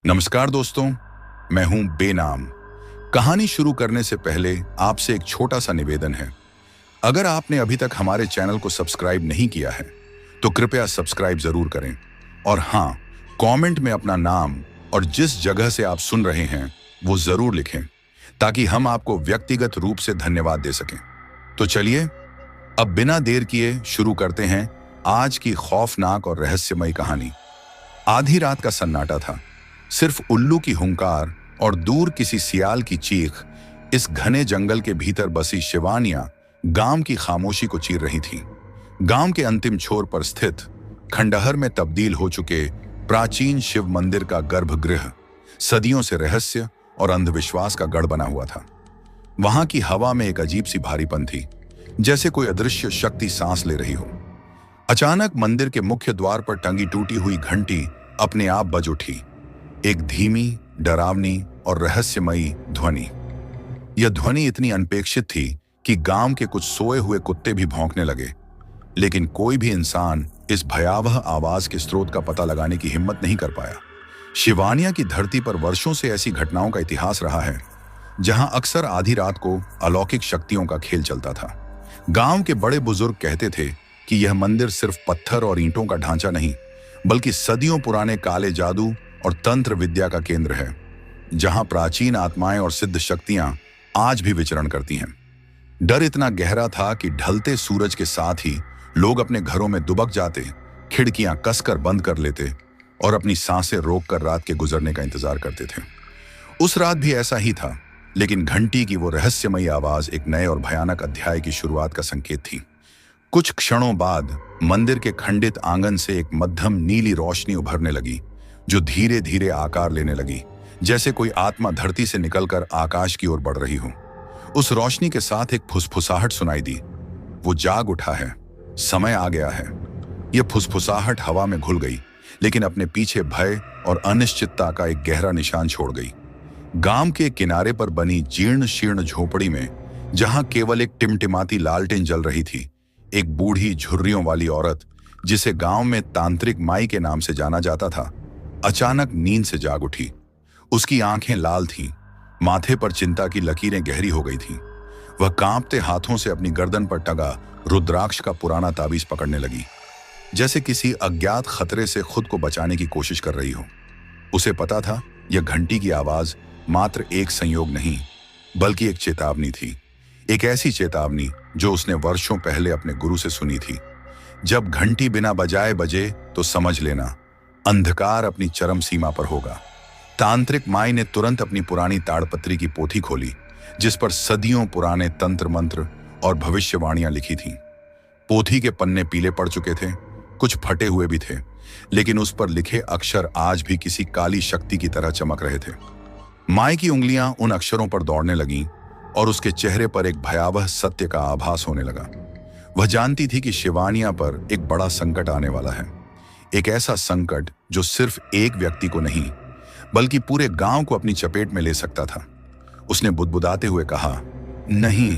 नमस्कार दोस्तों, मैं हूं बेनाम। कहानी शुरू करने से पहले आपसे एक छोटा सा निवेदन है। अगर आपने अभी तक हमारे चैनल को सब्सक्राइब नहीं किया है तो कृपया सब्सक्राइब जरूर करें। और हाँ, कमेंट में अपना नाम और जिस जगह से आप सुन रहे हैं वो जरूर लिखें, ताकि हम आपको व्यक्तिगत रूप से धन्यवाद दे सकें। तो चलिए अब बिना देर किए शुरू करते हैं आज की खौफनाक और रहस्यमयी कहानी। आधी रात का सन्नाटा था। सिर्फ उल्लू की हुंकार और दूर किसी सियाल की चीख इस घने जंगल के भीतर बसी शिवानिया गांव की खामोशी को चीर रही थी। गांव के अंतिम छोर पर स्थित खंडहर में तब्दील हो चुके प्राचीन शिव मंदिर का गर्भगृह सदियों से रहस्य और अंधविश्वास का गढ़ बना हुआ था। वहां की हवा में एक अजीब सी भारीपन थी, जैसे कोई अदृश्य शक्ति सांस ले रही हो। अचानक मंदिर के मुख्य द्वार पर टंगी टूटी हुई घंटी अपने आप बज उठी। एक धीमी, डरावनी और रहस्यमयी ध्वनि। यह ध्वनि इतनी अनपेक्षित थी कि गांव के कुछ सोए हुए कुत्ते भी भौंकने लगे, लेकिन कोई भी इंसान इस भयावह आवाज के स्रोत का पता लगाने की हिम्मत नहीं कर पाया। शिवानिया की धरती पर वर्षों से ऐसी घटनाओं का इतिहास रहा है, जहां अक्सर आधी रात को अलौकिक शक्तियों का खेल चलता था। गांव के बड़े बुजुर्ग कहते थे कि यह मंदिर सिर्फ पत्थर और ईंटों का ढांचा नहीं, बल्कि सदियों पुराने काले जादू और तंत्र विद्या का केंद्र है, जहां प्राचीन आत्माएं और सिद्ध शक्तियां आज भी विचरण करती हैं। डर इतना गहरा था कि ढलते सूरज के साथ ही लोग अपने घरों में दुबक जाते, खिड़कियां कसकर बंद कर लेते और अपनी सांसें रोककर रात के गुजरने का इंतजार करते थे। उस रात भी ऐसा ही था, लेकिन घंटी की वो रहस्यमयी आवाज एक नए और भयानक अध्याय की शुरुआत का संकेत थी। कुछ क्षणों बाद मंदिर के खंडित आंगन से एक मध्यम नीली रोशनी उभरने लगी, जो धीरे धीरे आकार लेने लगी, जैसे कोई आत्मा धरती से निकलकर आकाश की ओर बढ़ रही हो। उस रोशनी के साथ एक फुसफुसाहट सुनाई दी। वो जाग उठा है, समय आ गया है। यह फुसफुसाहट हवा में घुल गई, लेकिन अपने पीछे भय और अनिश्चितता का एक गहरा निशान छोड़ गई। गांव के किनारे पर बनी जीर्ण शीर्ण झोपड़ी में, जहां केवल एक टिमटिमाती लालटेन जल रही थी, एक बूढ़ी झुर्रियों वाली औरत, जिसे गांव में तांत्रिक माई के नाम से जाना जाता था, अचानक नींद से जाग उठी। उसकी आंखें लाल थीं, माथे पर चिंता की लकीरें गहरी हो गई थीं। वह कांपते हाथों से अपनी गर्दन पर टंगा रुद्राक्ष का पुराना ताबीज पकड़ने लगी, जैसे किसी अज्ञात खतरे से खुद को बचाने की कोशिश कर रही हो। उसे पता था यह घंटी की आवाज मात्र एक संयोग नहीं, बल्कि एक चेतावनी थी। एक ऐसी चेतावनी जो उसने वर्षों पहले अपने गुरु से सुनी थी। जब घंटी बिना बजाए बजे तो समझ लेना अंधकार अपनी चरम सीमा पर होगा। तांत्रिक माई ने तुरंत अपनी पुरानी ताड़पत्री की पोथी खोली, जिस पर सदियों पुराने तंत्र मंत्र और भविष्यवाणियां लिखी थीं। पोथी के पन्ने पीले पड़ चुके थे, कुछ फटे हुए भी थे, लेकिन उस पर लिखे अक्षर आज भी किसी काली शक्ति की तरह चमक रहे थे। माई की उंगलियां उन अक्षरों पर दौड़ने लगीं और उसके चेहरे पर एक भयावह सत्य का आभास होने लगा। वह जानती थी कि शिवानिया पर एक बड़ा संकट आने वाला है, एक ऐसा संकट जो सिर्फ एक व्यक्ति को नहीं, बल्कि पूरे गांव को अपनी चपेट में ले सकता था। उसने बुदबुदाते हुए कहा, नहीं,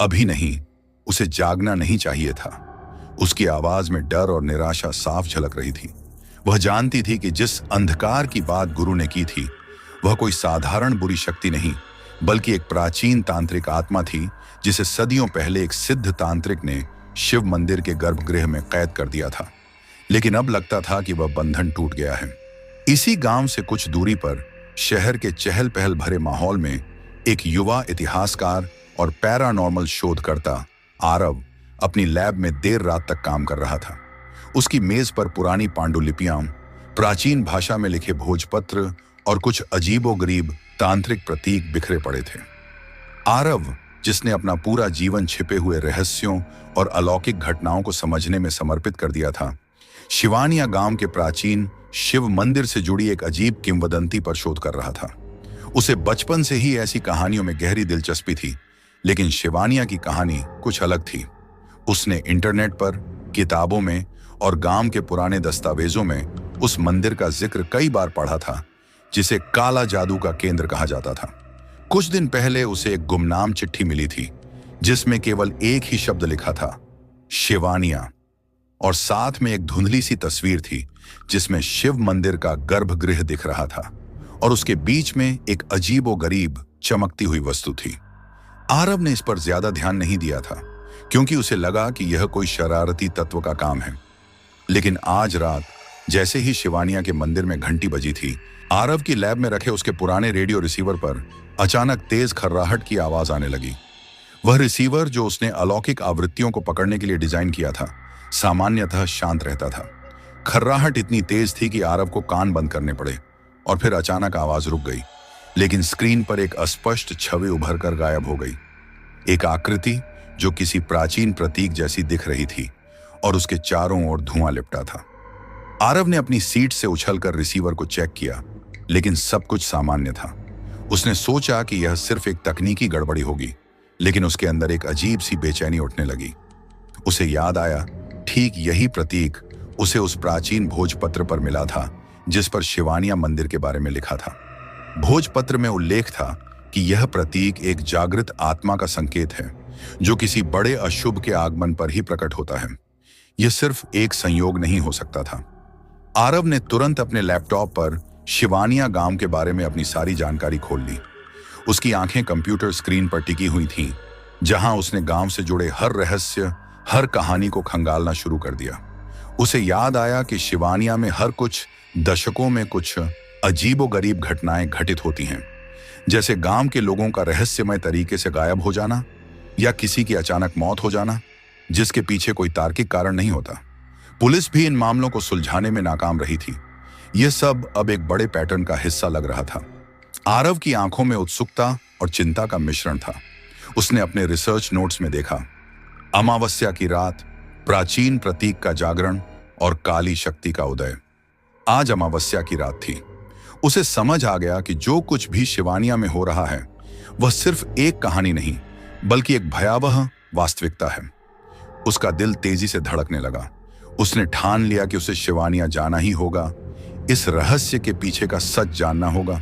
अभी नहीं, उसे जागना नहीं चाहिए था। उसकी आवाज में डर और निराशा साफ झलक रही थी। वह जानती थी कि जिस अंधकार की बात गुरु ने की थी, वह कोई साधारण बुरी शक्ति नहीं, बल्कि एक प्राचीन तांत्रिक आत्मा थी, जिसे सदियों पहले एक सिद्ध तांत्रिक ने शिव मंदिर के गर्भगृह में कैद कर दिया था। लेकिन अब लगता था कि वह बंधन टूट गया है। इसी गांव से कुछ दूरी पर शहर के चहल पहल भरे माहौल में एक युवा इतिहासकार और पैरानॉर्मल शोधकर्ता आरव अपनी लैब में देर रात तक काम कर रहा था। उसकी मेज पर पुरानी पांडुलिपियां, प्राचीन भाषा में लिखे भोजपत्र और कुछ अजीबोगरीब तांत्रिक प्रतीक बिखरे पड़े थे। आरव, जिसने अपना पूरा जीवन छिपे हुए रहस्यों और अलौकिक घटनाओं को समझने में समर्पित कर दिया था, शिवानिया गांव के प्राचीन शिव मंदिर से जुड़ी एक अजीब किंवदंती पर शोध कर रहा था। उसे बचपन से ही ऐसी कहानियों में गहरी दिलचस्पी थी, लेकिन शिवानिया की कहानी कुछ अलग थी। उसने इंटरनेट पर, किताबों में और गांव के पुराने दस्तावेजों में उस मंदिर का जिक्र कई बार पढ़ा था, जिसे काला जादू का केंद्र कहा जाता था। कुछ दिन पहले उसे एक गुमनाम चिट्ठी मिली थी, जिसमें केवल एक ही शब्द लिखा था, शिवानिया, और साथ में एक धुंधली सी तस्वीर थी जिसमें शिव मंदिर का गर्भगृह दिख रहा था। और उसके बीच में एक अजीबोगरीब चमकती हुई वस्तु थी। आरव ने इस पर ज्यादा ध्यान नहीं दिया था क्योंकि उसे लगा कि यह कोई शरारती तत्व का काम है। लेकिन आज रात जैसे ही शिवानिया के मंदिर में घंटी बजी थी, आरव की लैब में रखे उसके पुराने रेडियो रिसीवर पर अचानक तेज खर्राहट की आवाज आने लगी। वह रिसीवर, जो उसने अलौकिक आवृत्तियों को पकड़ने के लिए डिजाइन किया था, सामान्यतः शांत रहता था। खर्राहट इतनी तेज थी कि आरव को कान बंद करने पड़े और फिर अचानक आवाज रुक गई, लेकिन स्क्रीन पर एक अस्पष्ट छवि उभर कर गायब हो गई। एक आकृति जो किसी प्राचीन प्रतीक जैसी दिख रही थी और उसके चारों ओर धुआं लिपटा था। आरव ने अपनी सीट से उछलकर रिसीवर को चेक किया, लेकिन सब कुछ सामान्य था। उसने सोचा कि यह सिर्फ एक तकनीकी गड़बड़ी होगी, लेकिन उसके अंदर एक अजीब सी बेचैनी उठने लगी। उसे याद आया, ठीक यही प्रतीक उसे उस प्राचीन भोजपत्र पर मिला था जिस पर शिवानिया मंदिर के बारे में लिखा था। भोजपत्र में उल्लेख था कि यह प्रतीक एक जागृत आत्मा का संकेत है जो किसी बड़े अशुभ के आगमन पर ही प्रकट होता है। यह सिर्फ एक संयोग नहीं हो सकता था। आरव ने तुरंत अपने लैपटॉप पर शिवानिया गांव के बारे में अपनी सारी जानकारी खोल ली। उसकी आंखें कंप्यूटर स्क्रीन पर टिकी हुई थीं, जहां उसने गांव से जुड़े हर रहस्य, हर कहानी को खंगालना शुरू कर दिया। उसे याद आया कि शिवानिया में हर कुछ दशकों में कुछ अजीबोगरीब घटनाएं घटित होती हैं, जैसे गांव के लोगों का रहस्यमय तरीके से गायब हो जाना या किसी की अचानक मौत हो जाना जिसके पीछे कोई तार्किक कारण नहीं होता। पुलिस भी इन मामलों को सुलझाने में नाकाम रही थी। यह सब अब एक बड़े पैटर्न का हिस्सा लग रहा था। आरव की आंखों में उत्सुकता और चिंता का मिश्रण था। उसने अपने रिसर्च नोट्स में देखा, अमावस्या की रात, प्राचीन प्रतीक का जागरण और काली शक्ति का उदय। आज अमावस्या की रात थी। उसे समझ आ गया कि जो कुछ भी शिवानिया में हो रहा है वह सिर्फ एक कहानी नहीं बल्कि एक भयावह वास्तविकता है। उसका दिल तेजी से धड़कने लगा। उसने ठान लिया कि उसे शिवानिया जाना ही होगा, इस रहस्य के पीछे का सच जानना होगा।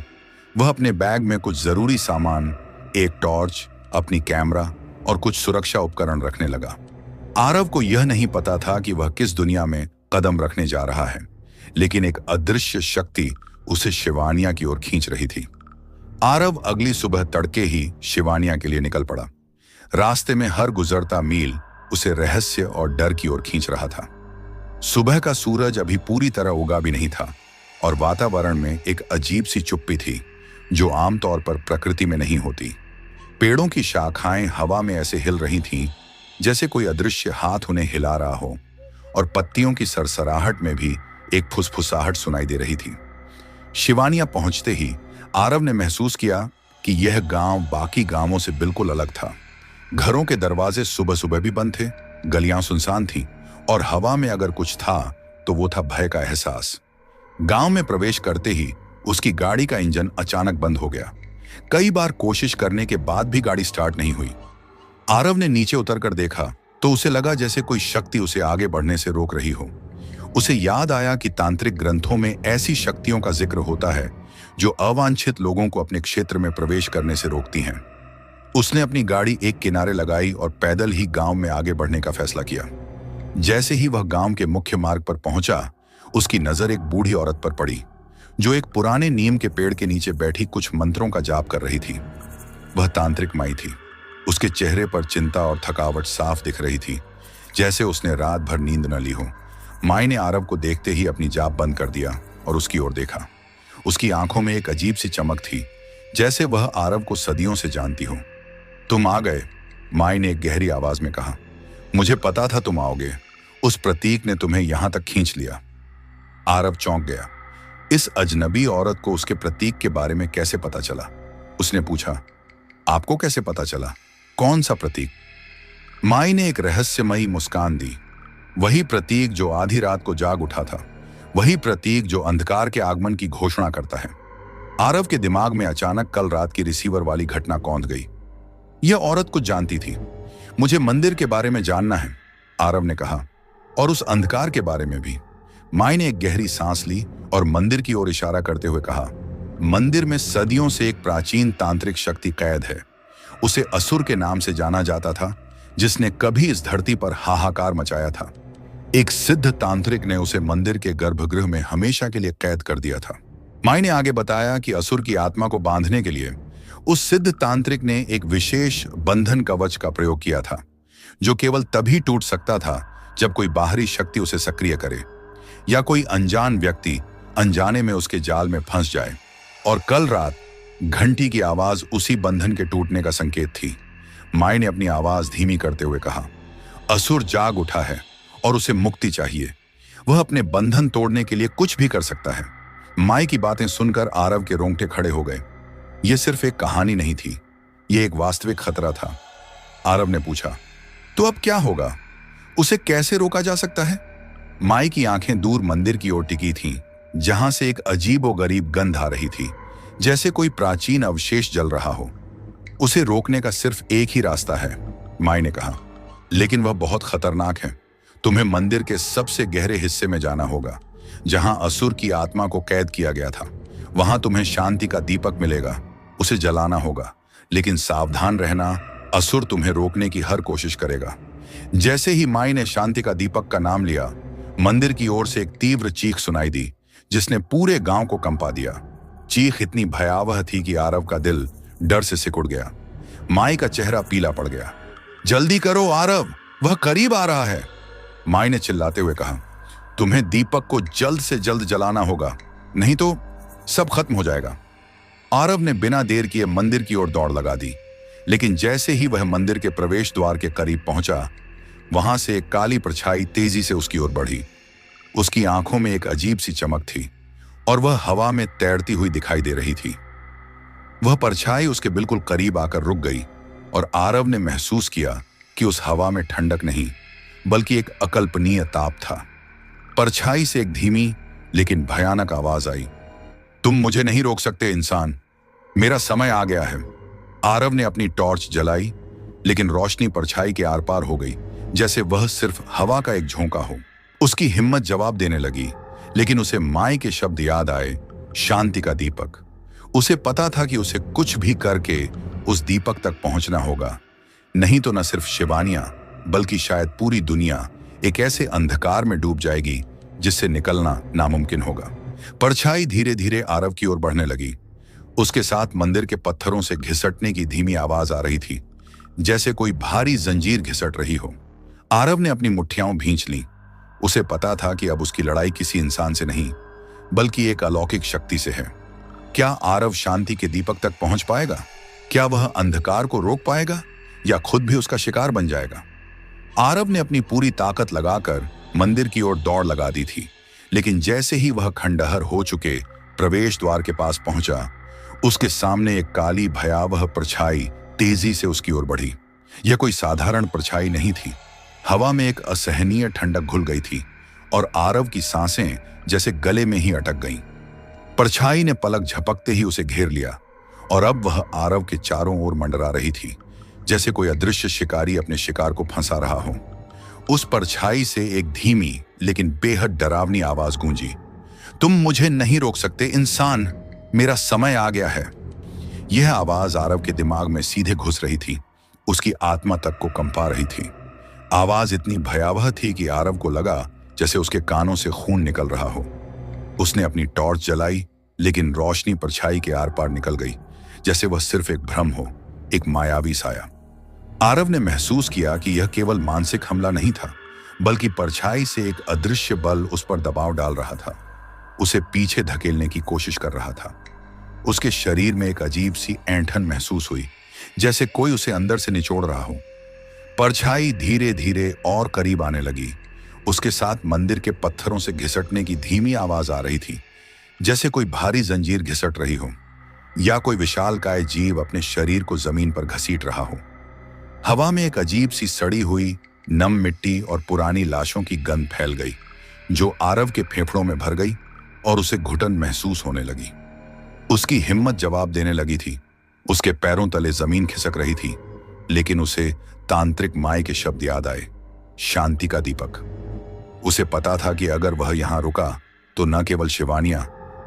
वह अपने बैग में कुछ जरूरी सामान, एक टॉर्च, अपनी कैमरा और कुछ सुरक्षा उपकरण रखने लगा। आरव को यह नहीं पता था कि वह किस दुनिया में कदम रखने जा रहा है, लेकिन एक अदृश्य शक्ति उसे शिवानिया की ओर खींच रही थी। आरव अगली सुबह तड़के ही शिवानिया के लिए निकल पड़ा। रास्ते में हर गुजरता मील उसे रहस्य और डर की ओर खींच रहा था। सुबह का सूरज अभी पूरी तरह उगा भी नहीं था और वातावरण में एक अजीब सी चुप्पी थी जो आमतौर पर प्रकृति में नहीं होती। पेड़ों की शाखाएं हवा में ऐसे हिल रही थीं जैसे कोई अदृश्य हाथ उन्हें हिला रहा हो, और पत्तियों की सरसराहट में भी एक फुसफुसाहट सुनाई दे रही थी। शिवानिया पहुंचते ही आरव ने महसूस किया कि यह गांव बाकी गांवों से बिल्कुल अलग था। घरों के दरवाजे सुबह सुबह भी बंद थे, गलियां सुनसान थीं और हवा में अगर कुछ था तो वो था भय का एहसास। गांव में प्रवेश करते ही उसकी गाड़ी का इंजन अचानक बंद हो गया। कई बार कोशिश करने के बाद भी गाड़ी स्टार्ट नहीं हुई। आरव ने नीचे उतरकर देखा तो उसे लगा जैसे कोई शक्ति उसे आगे बढ़ने से रोक रही हो। उसे याद आया कि तांत्रिक ग्रंथों में ऐसी शक्तियों का जिक्र होता है जो अवांछित लोगों को अपने क्षेत्र में प्रवेश करने से रोकती हैं। उसने अपनी गाड़ी एक किनारे लगाई और पैदल ही गांव में आगे बढ़ने का फैसला किया। जैसे ही वह गांव के मुख्य मार्ग पर पहुंचा, उसकी नजर एक बूढ़ी औरत पर पड़ी जो एक पुराने नीम के पेड़ के नीचे बैठी कुछ मंत्रों का जाप कर रही थी। वह तांत्रिक माई थी। उसके चेहरे पर चिंता और थकावट साफ दिख रही थी, जैसे उसने रात भर नींद न ली हो। माई ने आरव को देखते ही अपनी जाप बंद कर दिया और उसकी ओर देखा। उसकी आंखों में एक अजीब सी चमक थी, जैसे वह आरव को सदियों से जानती हो। तुम आ गए, माई ने एक गहरी आवाज में कहा। मुझे पता था तुम आओगे। उस प्रतीक ने तुम्हें यहां तक खींच लिया। आरव चौंक गया। इस अजनबी औरत को उसके प्रतीक के बारे में कैसे पता चला? उसने पूछा, आपको कैसे पता चला? कौन सा प्रतीक? माई ने एक रहस्यमयी मुस्कान दी। वही प्रतीक जो आधी रात को जाग उठा था, वही प्रतीक जो अंधकार के आगमन की घोषणा करता है। आरव के दिमाग में अचानक कल रात की रिसीवर वाली घटना कौंध गई। यह औरत कुछ जानती थी। मुझे मंदिर के बारे में जानना है, आरव ने कहा, और उस अंधकार के बारे में भी। माई ने एक गहरी सांस ली और मंदिर की ओर इशारा करते हुए कहा, मंदिर में सदियों से एक प्राचीन तांत्रिक शक्ति कैद है। उसे असुर के नाम से जाना जाता था, जिसने कभी इस धरती पर हाहाकार मचाया था। एक सिद्ध तांत्रिक ने उसे मंदिर के गर्भगृह में हमेशा के लिए कैद कर दिया था। माई ने आगे बताया कि असुर की आत्मा को बांधने के लिए उस सिद्ध तांत्रिक ने एक विशेष बंधन कवच का प्रयोग किया था, जो केवल तभी टूट सकता था जब कोई बाहरी शक्ति उसे सक्रिय करे या कोई अनजान व्यक्ति अनजाने में उसके जाल में फंस जाए। और कल रात घंटी की आवाज उसी बंधन के टूटने का संकेत थी। माई ने अपनी आवाज धीमी करते हुए कहा, असुर जाग उठा है और उसे मुक्ति चाहिए। वह अपने बंधन तोड़ने के लिए कुछ भी कर सकता है। माई की बातें सुनकर आरव के रोंगटे खड़े हो गए। यह सिर्फ एक कहानी नहीं थी, यह एक वास्तविक खतरा था। आरव ने पूछा, तो अब क्या होगा? उसे कैसे रोका जा सकता है? माई की आंखें दूर मंदिर की ओर टिकी थीं, जहां से एक अजीबोगरीब गंध आ रही थी, जैसे कोई प्राचीन अवशेष जल रहा हो। उसे रोकने का सिर्फ एक ही रास्ता है, माई ने कहा, लेकिन वह बहुत खतरनाक है। तुम्हें मंदिर के सबसे गहरे हिस्से में जाना होगा, जहां असुर की आत्मा को कैद किया गया था। वहां तुम्हें शांति का दीपक मिलेगा, उसे जलाना होगा, लेकिन सावधान रहना, असुर तुम्हें रोकने की हर कोशिश करेगा। जैसे ही माई ने शांति का दीपक का नाम लिया, मंदिर की ओर से एक तीव्र चीख सुनाई दी, जिसने पूरे गांव को कंपा दिया। चीख इतनी भयावह थी कि आरव का दिल डर से सिकुड़ गया। माई का चेहरा पीला पड़ गया। जल्दी करो आरव, वह करीब आ रहा है, माई ने चिल्लाते हुए कहा। तुम्हें दीपक को जल्द से जल्द जलाना होगा, नहीं तो सब खत्म हो जाएगा। आरव ने बिना देर किए मंदिर की ओर दौड़ लगा दी, लेकिन जैसे ही वह मंदिर के प्रवेश द्वार के करीब पहुंचा, वहां से एक काली परछाई तेजी से उसकी ओर बढ़ी। उसकी आंखों में एक अजीब सी चमक थी और वह हवा में तैरती हुई दिखाई दे रही थी। वह परछाई उसके बिल्कुल करीब आकर रुक गई और आरव ने महसूस किया कि उस हवा में ठंडक नहीं, बल्कि एक अकल्पनीय ताप था। परछाई से एक धीमी लेकिन भयानक आवाज आई, तुम मुझे नहीं रोक सकते इंसान, मेरा समय आ गया है। आरव ने अपनी टॉर्च जलाई, लेकिन रोशनी परछाई के आर पार हो गई, जैसे वह सिर्फ हवा का एक झोंका हो। उसकी हिम्मत जवाब देने लगी, लेकिन उसे माई के शब्द याद आए, शांति का दीपक। उसे पता था कि उसे कुछ भी करके उस दीपक तक पहुंचना होगा, नहीं तो न सिर्फ शिवानिया बल्कि शायद पूरी दुनिया एक ऐसे अंधकार में डूब जाएगी जिससे निकलना नामुमकिन होगा। परछाई धीरे धीरे आरव की ओर बढ़ने लगी। उसके साथ मंदिर के पत्थरों से घिसटने की धीमी आवाज आ रही थी, जैसे कोई भारी जंजीर घिसट रही हो। आरव ने अपनी मुट्ठियां भींच लीं। उसे पता था कि अब उसकी लड़ाई किसी इंसान से नहीं, बल्कि एक अलौकिक शक्ति से है। क्या आरव शांति के दीपक तक पहुंच पाएगा? क्या वह अंधकार को रोक पाएगा या खुद भी उसका शिकार बन जाएगा? आरव ने अपनी पूरी ताकत लगाकर मंदिर की ओर दौड़ लगा दी थी, लेकिन जैसे ही वह खंडहर हो चुके प्रवेश द्वार के पास पहुंचा, उसके सामने एक काली भयावह परछाई तेजी से उसकी ओर बढ़ी। यह कोई साधारण परछाई नहीं थी। हवा में एक असहनीय ठंडक घुल गई थी और आरव की सांसें जैसे गले में ही अटक गईं। परछाई ने पलक झपकते ही उसे घेर लिया और अब वह आरव के चारों ओर मंडरा रही थी, जैसे कोई अदृश्य शिकारी अपने शिकार को फंसा रहा हो। उस परछाई से एक धीमी लेकिन बेहद डरावनी आवाज गूंजी, तुम मुझे नहीं रोक सकते इंसान, मेरा समय आ गया है। यह आवाज आरव के दिमाग में सीधे घुस रही थी, उसकी आत्मा तक को कंपा रही थी। आवाज इतनी भयावह थी कि आरव को लगा जैसे उसके कानों से खून निकल रहा हो। उसने अपनी टॉर्च जलाई, लेकिन रोशनी परछाई के आर पार निकल गई, जैसे वह सिर्फ एक भ्रम हो, एक मायावी साया। आरव ने महसूस किया कि यह केवल मानसिक हमला नहीं था, बल्कि परछाई से एक अदृश्य बल उस पर दबाव डाल रहा था, उसे पीछे धकेलने की कोशिश कर रहा था। उसके शरीर में एक अजीब सी ऐंठन महसूस हुई, जैसे कोई उसे अंदर से निचोड़ रहा हो। परछाई धीरे धीरे और करीब आने लगी। उसके साथ मंदिर के पत्थरों से घिसटने की धीमी आवाज आ रही थी, जैसे कोई भारी जंजीर घिसट रही हो या कोई विशालकाय जीव अपने शरीर को जमीन पर घसीट रहा हो। हवा में एक अजीब सी सड़ी हुई नम मिट्टी और पुरानी लाशों की गंध फैल गई, जो आरव के फेफड़ों में भर गई और उसे घुटन महसूस होने लगी। उसकी हिम्मत जवाब देने लगी थी। उसके पैरों तले जमीन खिसक रही थी, लेकिन उसे तांत्रिक माई के शब्द याद आए, शांति का दीपक। उसे पता था कि अगर वह यहां रुका तो न केवल शिवानिया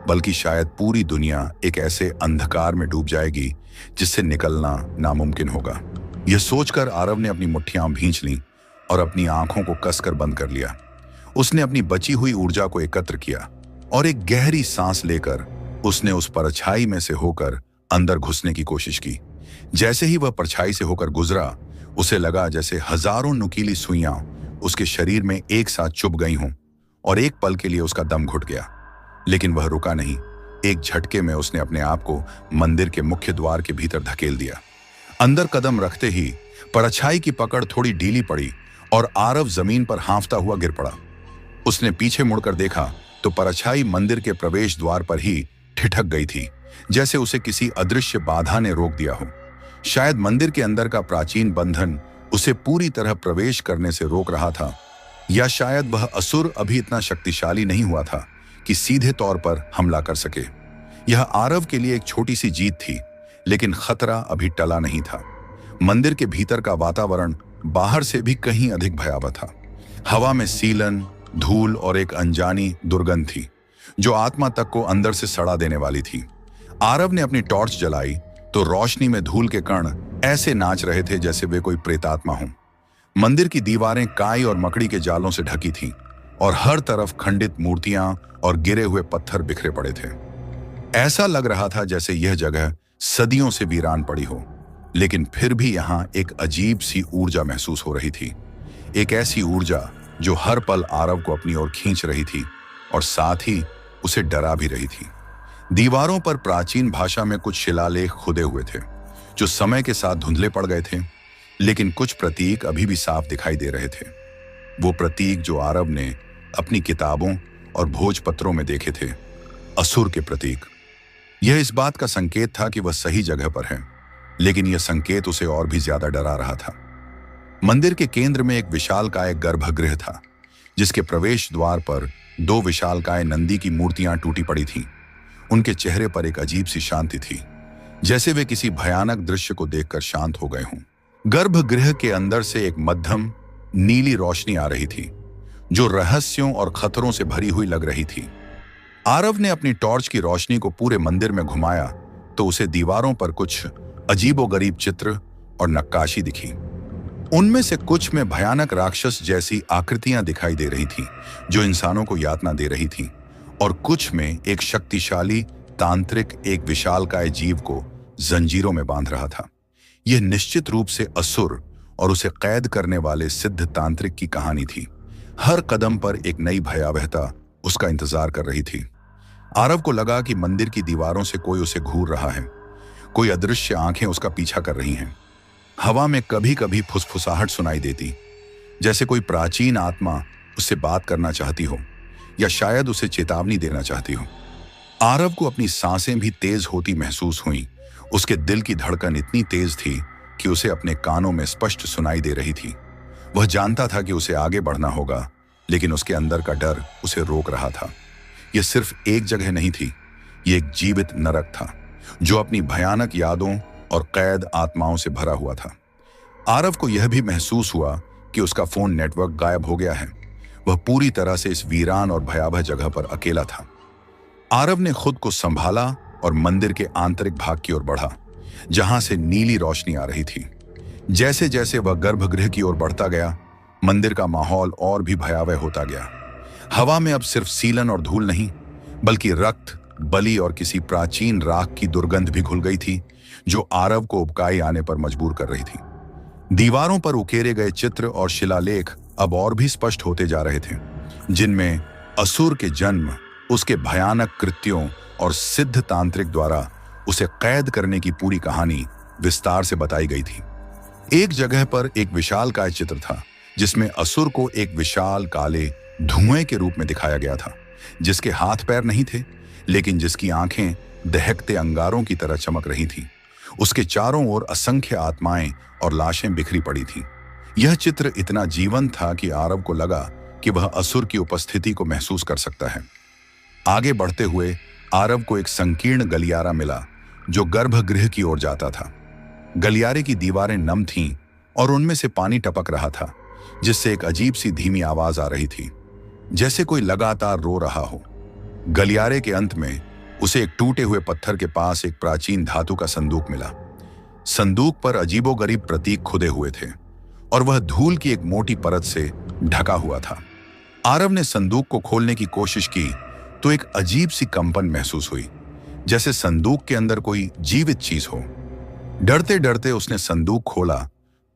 बल्कि शायद पूरी दुनिया एक ऐसे अंधकार में डूब जाएगी जिससे निकलना नामुमकिन होगा। यह सोचकर आरव ने अपनी मुट्ठियां भींच लीं और अपनी आंखों को कसकर बंद कर लिया। उसने अपनी बची हुई ऊर्जा को एकत्र किया और एक गहरी सांस लेकर उसने उस परछाई में से होकर अंदर घुसने की कोशिश की। जैसे ही वह परछाई से होकर गुजरा, उसे लगा जैसे हजारों नुकीली सुइयां उसके शरीर में एक साथ चुभ गई हों और एक पल के लिए उसका दम घुट गया। लेकिन वह रुका नहीं। एक झटके में उसने अपने आप को मंदिर के मुख्य द्वार के भीतर धकेल दिया। अंदर कदम रखते ही परछाई की पकड़ थोड़ी ढीली पड़ी और आरव जमीन पर हांफता हुआ गिर पड़ा। उसने पीछे मुड़कर देखा तो परछाई मंदिर के प्रवेश द्वार पर ही ठिठक गई थी, जैसे उसे किसी अदृश्य बाधा ने रोक दिया हो। शायद मंदिर के अंदर का प्राचीन बंधन उसे पूरी तरह प्रवेश करने से रोक रहा था, या शायद वह असुर अभी इतना शक्तिशाली नहीं हुआ था कि सीधे तौर पर हमला कर सके। यह आरव के लिए एक छोटी सी जीत थी, लेकिन खतरा अभी टला नहीं था। मंदिर के भीतर का वातावरण बाहर से भी कहीं अधिक भयावह था। हवा में सीलन, धूल और एक अनजानी दुर्गंध थी जो आत्मा तक को अंदर से सड़ा देने वाली थी। आरव ने अपनी टॉर्च जलाई तो रोशनी में धूल के कण ऐसे नाच रहे थे जैसे वे कोई प्रेतात्मा हों। मंदिर की दीवारें काई और मकड़ी के जालों से ढकी थीं और हर तरफ खंडित मूर्तियां और गिरे हुए पत्थर बिखरे पड़े थे। ऐसा लग रहा था जैसे यह जगह सदियों से वीरान पड़ी हो, लेकिन फिर भी यहां एक अजीब सी ऊर्जा महसूस हो रही थी। एक ऐसी ऊर्जा जो हर पल आरव को अपनी ओर खींच रही थी और साथ ही उसे डरा भी रही थी। दीवारों पर प्राचीन भाषा में कुछ शिलालेख खुदे हुए थे जो समय के साथ धुंधले पड़ गए थे, लेकिन कुछ प्रतीक अभी भी साफ दिखाई दे रहे थे। वो प्रतीक जो आरव ने अपनी किताबों और भोजपत्रों में देखे थे, असुर के प्रतीक। यह इस बात का संकेत था कि वह सही जगह पर है, लेकिन यह संकेत उसे और भी ज्यादा डरा रहा था। मंदिर के केंद्र में एक विशालकाय गर्भगृह था, जिसके प्रवेश द्वार पर दो विशालकाय नंदी की मूर्तियां टूटी पड़ी थीं। उनके चेहरे पर एक अजीब सी शांति थी, जैसे वे किसी भयानक दृश्य को देखकर शांत हो गए हों। गर्भगृह के अंदर से एक मध्यम नीली रोशनी आ रही थी जो रहस्यों और खतरों से भरी हुई लग रही थी। आरव ने अपनी टॉर्च की रोशनी को पूरे मंदिर में घुमाया तो उसे दीवारों पर कुछ अजीबोगरीब चित्र और नक्काशी दिखी। उनमें से कुछ में भयानक राक्षस जैसी आकृतियां दिखाई दे रही थीं जो इंसानों को यातना दे रही थीं, और कुछ में एक शक्तिशाली तांत्रिक एक विशालकाय जीव को जंजीरों में बांध रहा था। यह निश्चित रूप से असुर और उसे कैद करने वाले सिद्ध तांत्रिक की कहानी थी। हर कदम पर एक नई भयावहता उसका इंतजार कर रही थी। आरव को लगा कि मंदिर की दीवारों से कोई उसे घूर रहा है, कोई अदृश्य आंखें उसका पीछा कर रही हैं। हवा में कभी कभी फुसफुसाहट सुनाई देती, जैसे कोई प्राचीन आत्मा उससे बात करना चाहती हो या शायद उसे चेतावनी देना चाहती हो। आरव को अपनी सांसें भी तेज होती महसूस हुई। उसके दिल की धड़कन इतनी तेज थी कि उसे अपने कानों में स्पष्ट सुनाई दे रही थी। वह जानता था कि उसे आगे बढ़ना होगा, लेकिन उसके अंदर का डर उसे रोक रहा था। यह सिर्फ एक जगह नहीं थी, यह एक जीवित नरक था जो अपनी भयानक यादों और कैद आत्माओं से भरा हुआ था। आरव को यह भी महसूस हुआ कि उसका फोन नेटवर्क गायब हो गया है। वह पूरी तरह से इस वीरान और भयावह जगह पर अकेला था। आरव ने खुद को संभाला और मंदिर के आंतरिक भाग की ओर बढ़ा, जहां से नीली रोशनी आ रही थी। जैसे जैसे वह गर्भगृह की ओर बढ़ता गया, मंदिर का माहौल और भी भयावह होता गया। हवा में अब सिर्फ सीलन और धूल नहीं, बल्कि रक्त, बलि और किसी प्राचीन राख की दुर्गंध भी घुल गई थी, जो आरव को उबकाई आने पर मजबूर कर रही थी। दीवारों पर उकेरे गए चित्र और शिलालेख अब और भी स्पष्ट होते जा रहे थे, जिनमें असुर के जन्म, उसके भयानक कृत्यों और सिद्ध तांत्रिक द्वारा उसे कैद करने की पूरी कहानी विस्तार से बताई गई थी। एक जगह पर एक विशालकाय चित्र था, जिसमें असुर को एक विशाल काले धुएं के रूप में दिखाया गया था, जिसके हाथ पैर नहीं थे, लेकिन जिसकी आंखें दहकते अंगारों की तरह चमक रही थीं। उसके चारों ओर असंख्य आत्माएं और लाशें बिखरी पड़ी थीं। यह चित्र इतना जीवंत था कि आरव को लगा कि वह असुर की उपस्थिति को महसूस कर सकता है। आगे बढ़ते हुए आरव को एक संकीर्ण गलियारा मिला जो गर्भगृह की ओर जाता था। गलियारे की दीवारें नम थीं और उनमें से पानी टपक रहा था, जिससे एक अजीब सी धीमी आवाज आ रही थी, जैसे कोई लगातार रो रहा हो। गलियारे के अंत में उसे एक टूटे हुए पत्थर के पास एक प्राचीन धातु का संदूक मिला। संदूक पर अजीबोगरीब प्रतीक खुदे हुए थे और वह धूल की एक मोटी परत से ढका हुआ था। आरव ने संदूक को खोलने की कोशिश की तो एक अजीब सी कंपन महसूस हुई, जैसे संदूक के अंदर कोई जीवित चीज हो। डरते डरते उसने संदूक खोला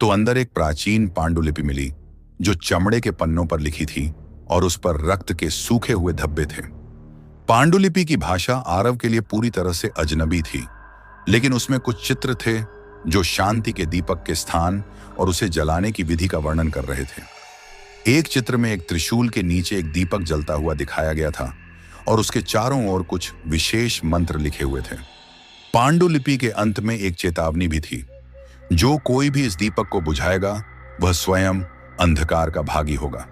तो अंदर एक प्राचीन पांडुलिपि मिली जो चमड़े के पन्नों पर लिखी थी और उस पर रक्त के सूखे हुए धब्बे थे। पांडुलिपि की भाषा आरव के लिए पूरी तरह से अजनबी थी, लेकिन उसमें कुछ चित्र थे जो शांति के दीपक के स्थान और उसे जलाने की विधि का वर्णन कर रहे थे। एक चित्र में एक त्रिशूल के नीचे एक दीपक जलता हुआ दिखाया गया था और उसके चारों ओर कुछ विशेष मंत्र लिखे हुए थे। पांडुलिपि के अंत में एक चेतावनी भी थी, जो कोई भी इस दीपक को बुझाएगा वह स्वयं अंधकार का भागी होगा।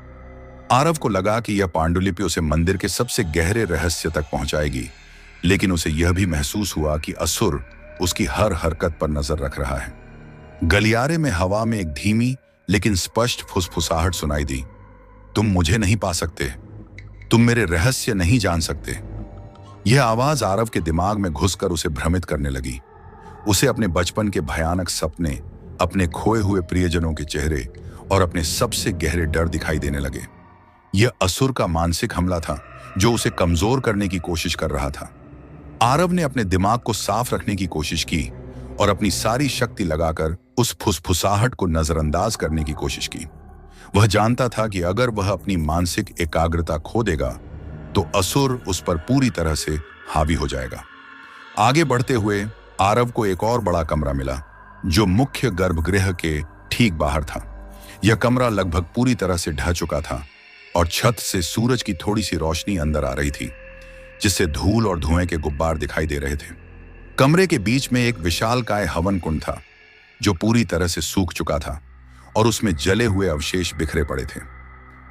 आरव को लगा कि यह पांडुलिपि उसे मंदिर के सबसे गहरे रहस्य तक पहुंचाएगी, लेकिन उसे यह भी महसूस हुआ कि असुर उसकी हर हरकत पर नजर रख रहा है। गलियारे में हवा में एक धीमी लेकिन स्पष्ट फुसफुसाहट सुनाई दी। तुम मुझे नहीं पा सकते, तुम मेरे रहस्य नहीं जान सकते। यह आवाज आरव के दिमाग में घुसकर उसे भ्रमित करने लगी। उसे अपने बचपन के भयानक सपने, अपने खोए हुए प्रियजनों के चेहरे और अपने सबसे गहरे डर दिखाई देने लगे। यह असुर का मानसिक हमला था जो उसे कमजोर करने की कोशिश कर रहा था। आरव ने अपने दिमाग को साफ रखने की कोशिश की और अपनी सारी शक्ति लगाकर उस फुसफुसाहट को नजरअंदाज करने की कोशिश की। वह जानता था कि अगर वह अपनी मानसिक एकाग्रता खो देगा तो असुर उस पर पूरी तरह से हावी हो जाएगा। आगे बढ़ते हुए आरव को एक और बड़ा कमरा मिला जो मुख्य गर्भगृह के ठीक बाहर था। यह कमरा लगभग पूरी तरह से ढह चुका था और छत से सूरज की थोड़ी सी रोशनी अंदर आ रही थी, जिससे धूल और धुएं के गुब्बार दिखाई दे रहे थे। कमरे के बीच में एक विशालकाय हवन कुंड था जो पूरी तरह से सूख चुका था और उसमें जले हुए अवशेष बिखरे पड़े थे।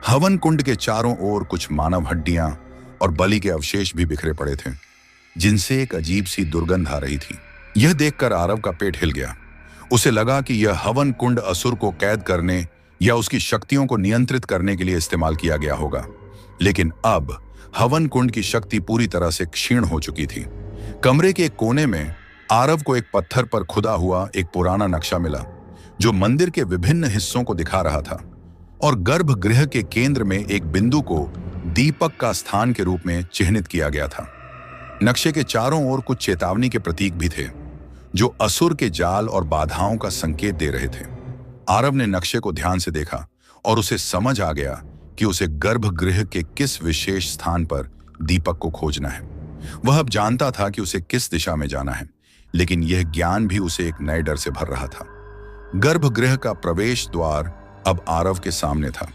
हवन कुंड के चारों ओर कुछ मानव हड्डियां और बलि के अवशेष भी बिखरे पड़े थे, जिनसे एक अजीब सी दुर्गंध आ रही थी। यह देखकर आरव का पेट हिल गया। उसे लगा कि यह हवन कुंड असुर को कैद करने या उसकी शक्तियों को नियंत्रित करने के लिए इस्तेमाल किया गया होगा, लेकिन अब हवन कुंड की शक्ति पूरी तरह से क्षीण हो चुकी थी। कमरे के एक कोने में आरव को एक पत्थर पर खुदा हुआ एक पुराना नक्शा मिला जो मंदिर के विभिन्न हिस्सों को दिखा रहा था, और गर्भगृह के केंद्र में एक बिंदु को दीपक का स्थान के रूप में चिह्नित किया गया था। नक्शे के चारों ओर कुछ चेतावनी के प्रतीक भी थे जो असुर के जाल और बाधाओं का संकेत दे रहे थे। आरव ने नक्शे को ध्यान से देखा और उसे समझ आ गया कि उसे गर्भगृह के किस विशेष स्थान पर दीपक को खोजना है। वह अब जानता था कि उसे किस दिशा में जाना है, लेकिन यह ज्ञान भी उसे एक नए डर से भर रहा था। गर्भगृह का प्रवेश द्वार अब आरव के सामने था।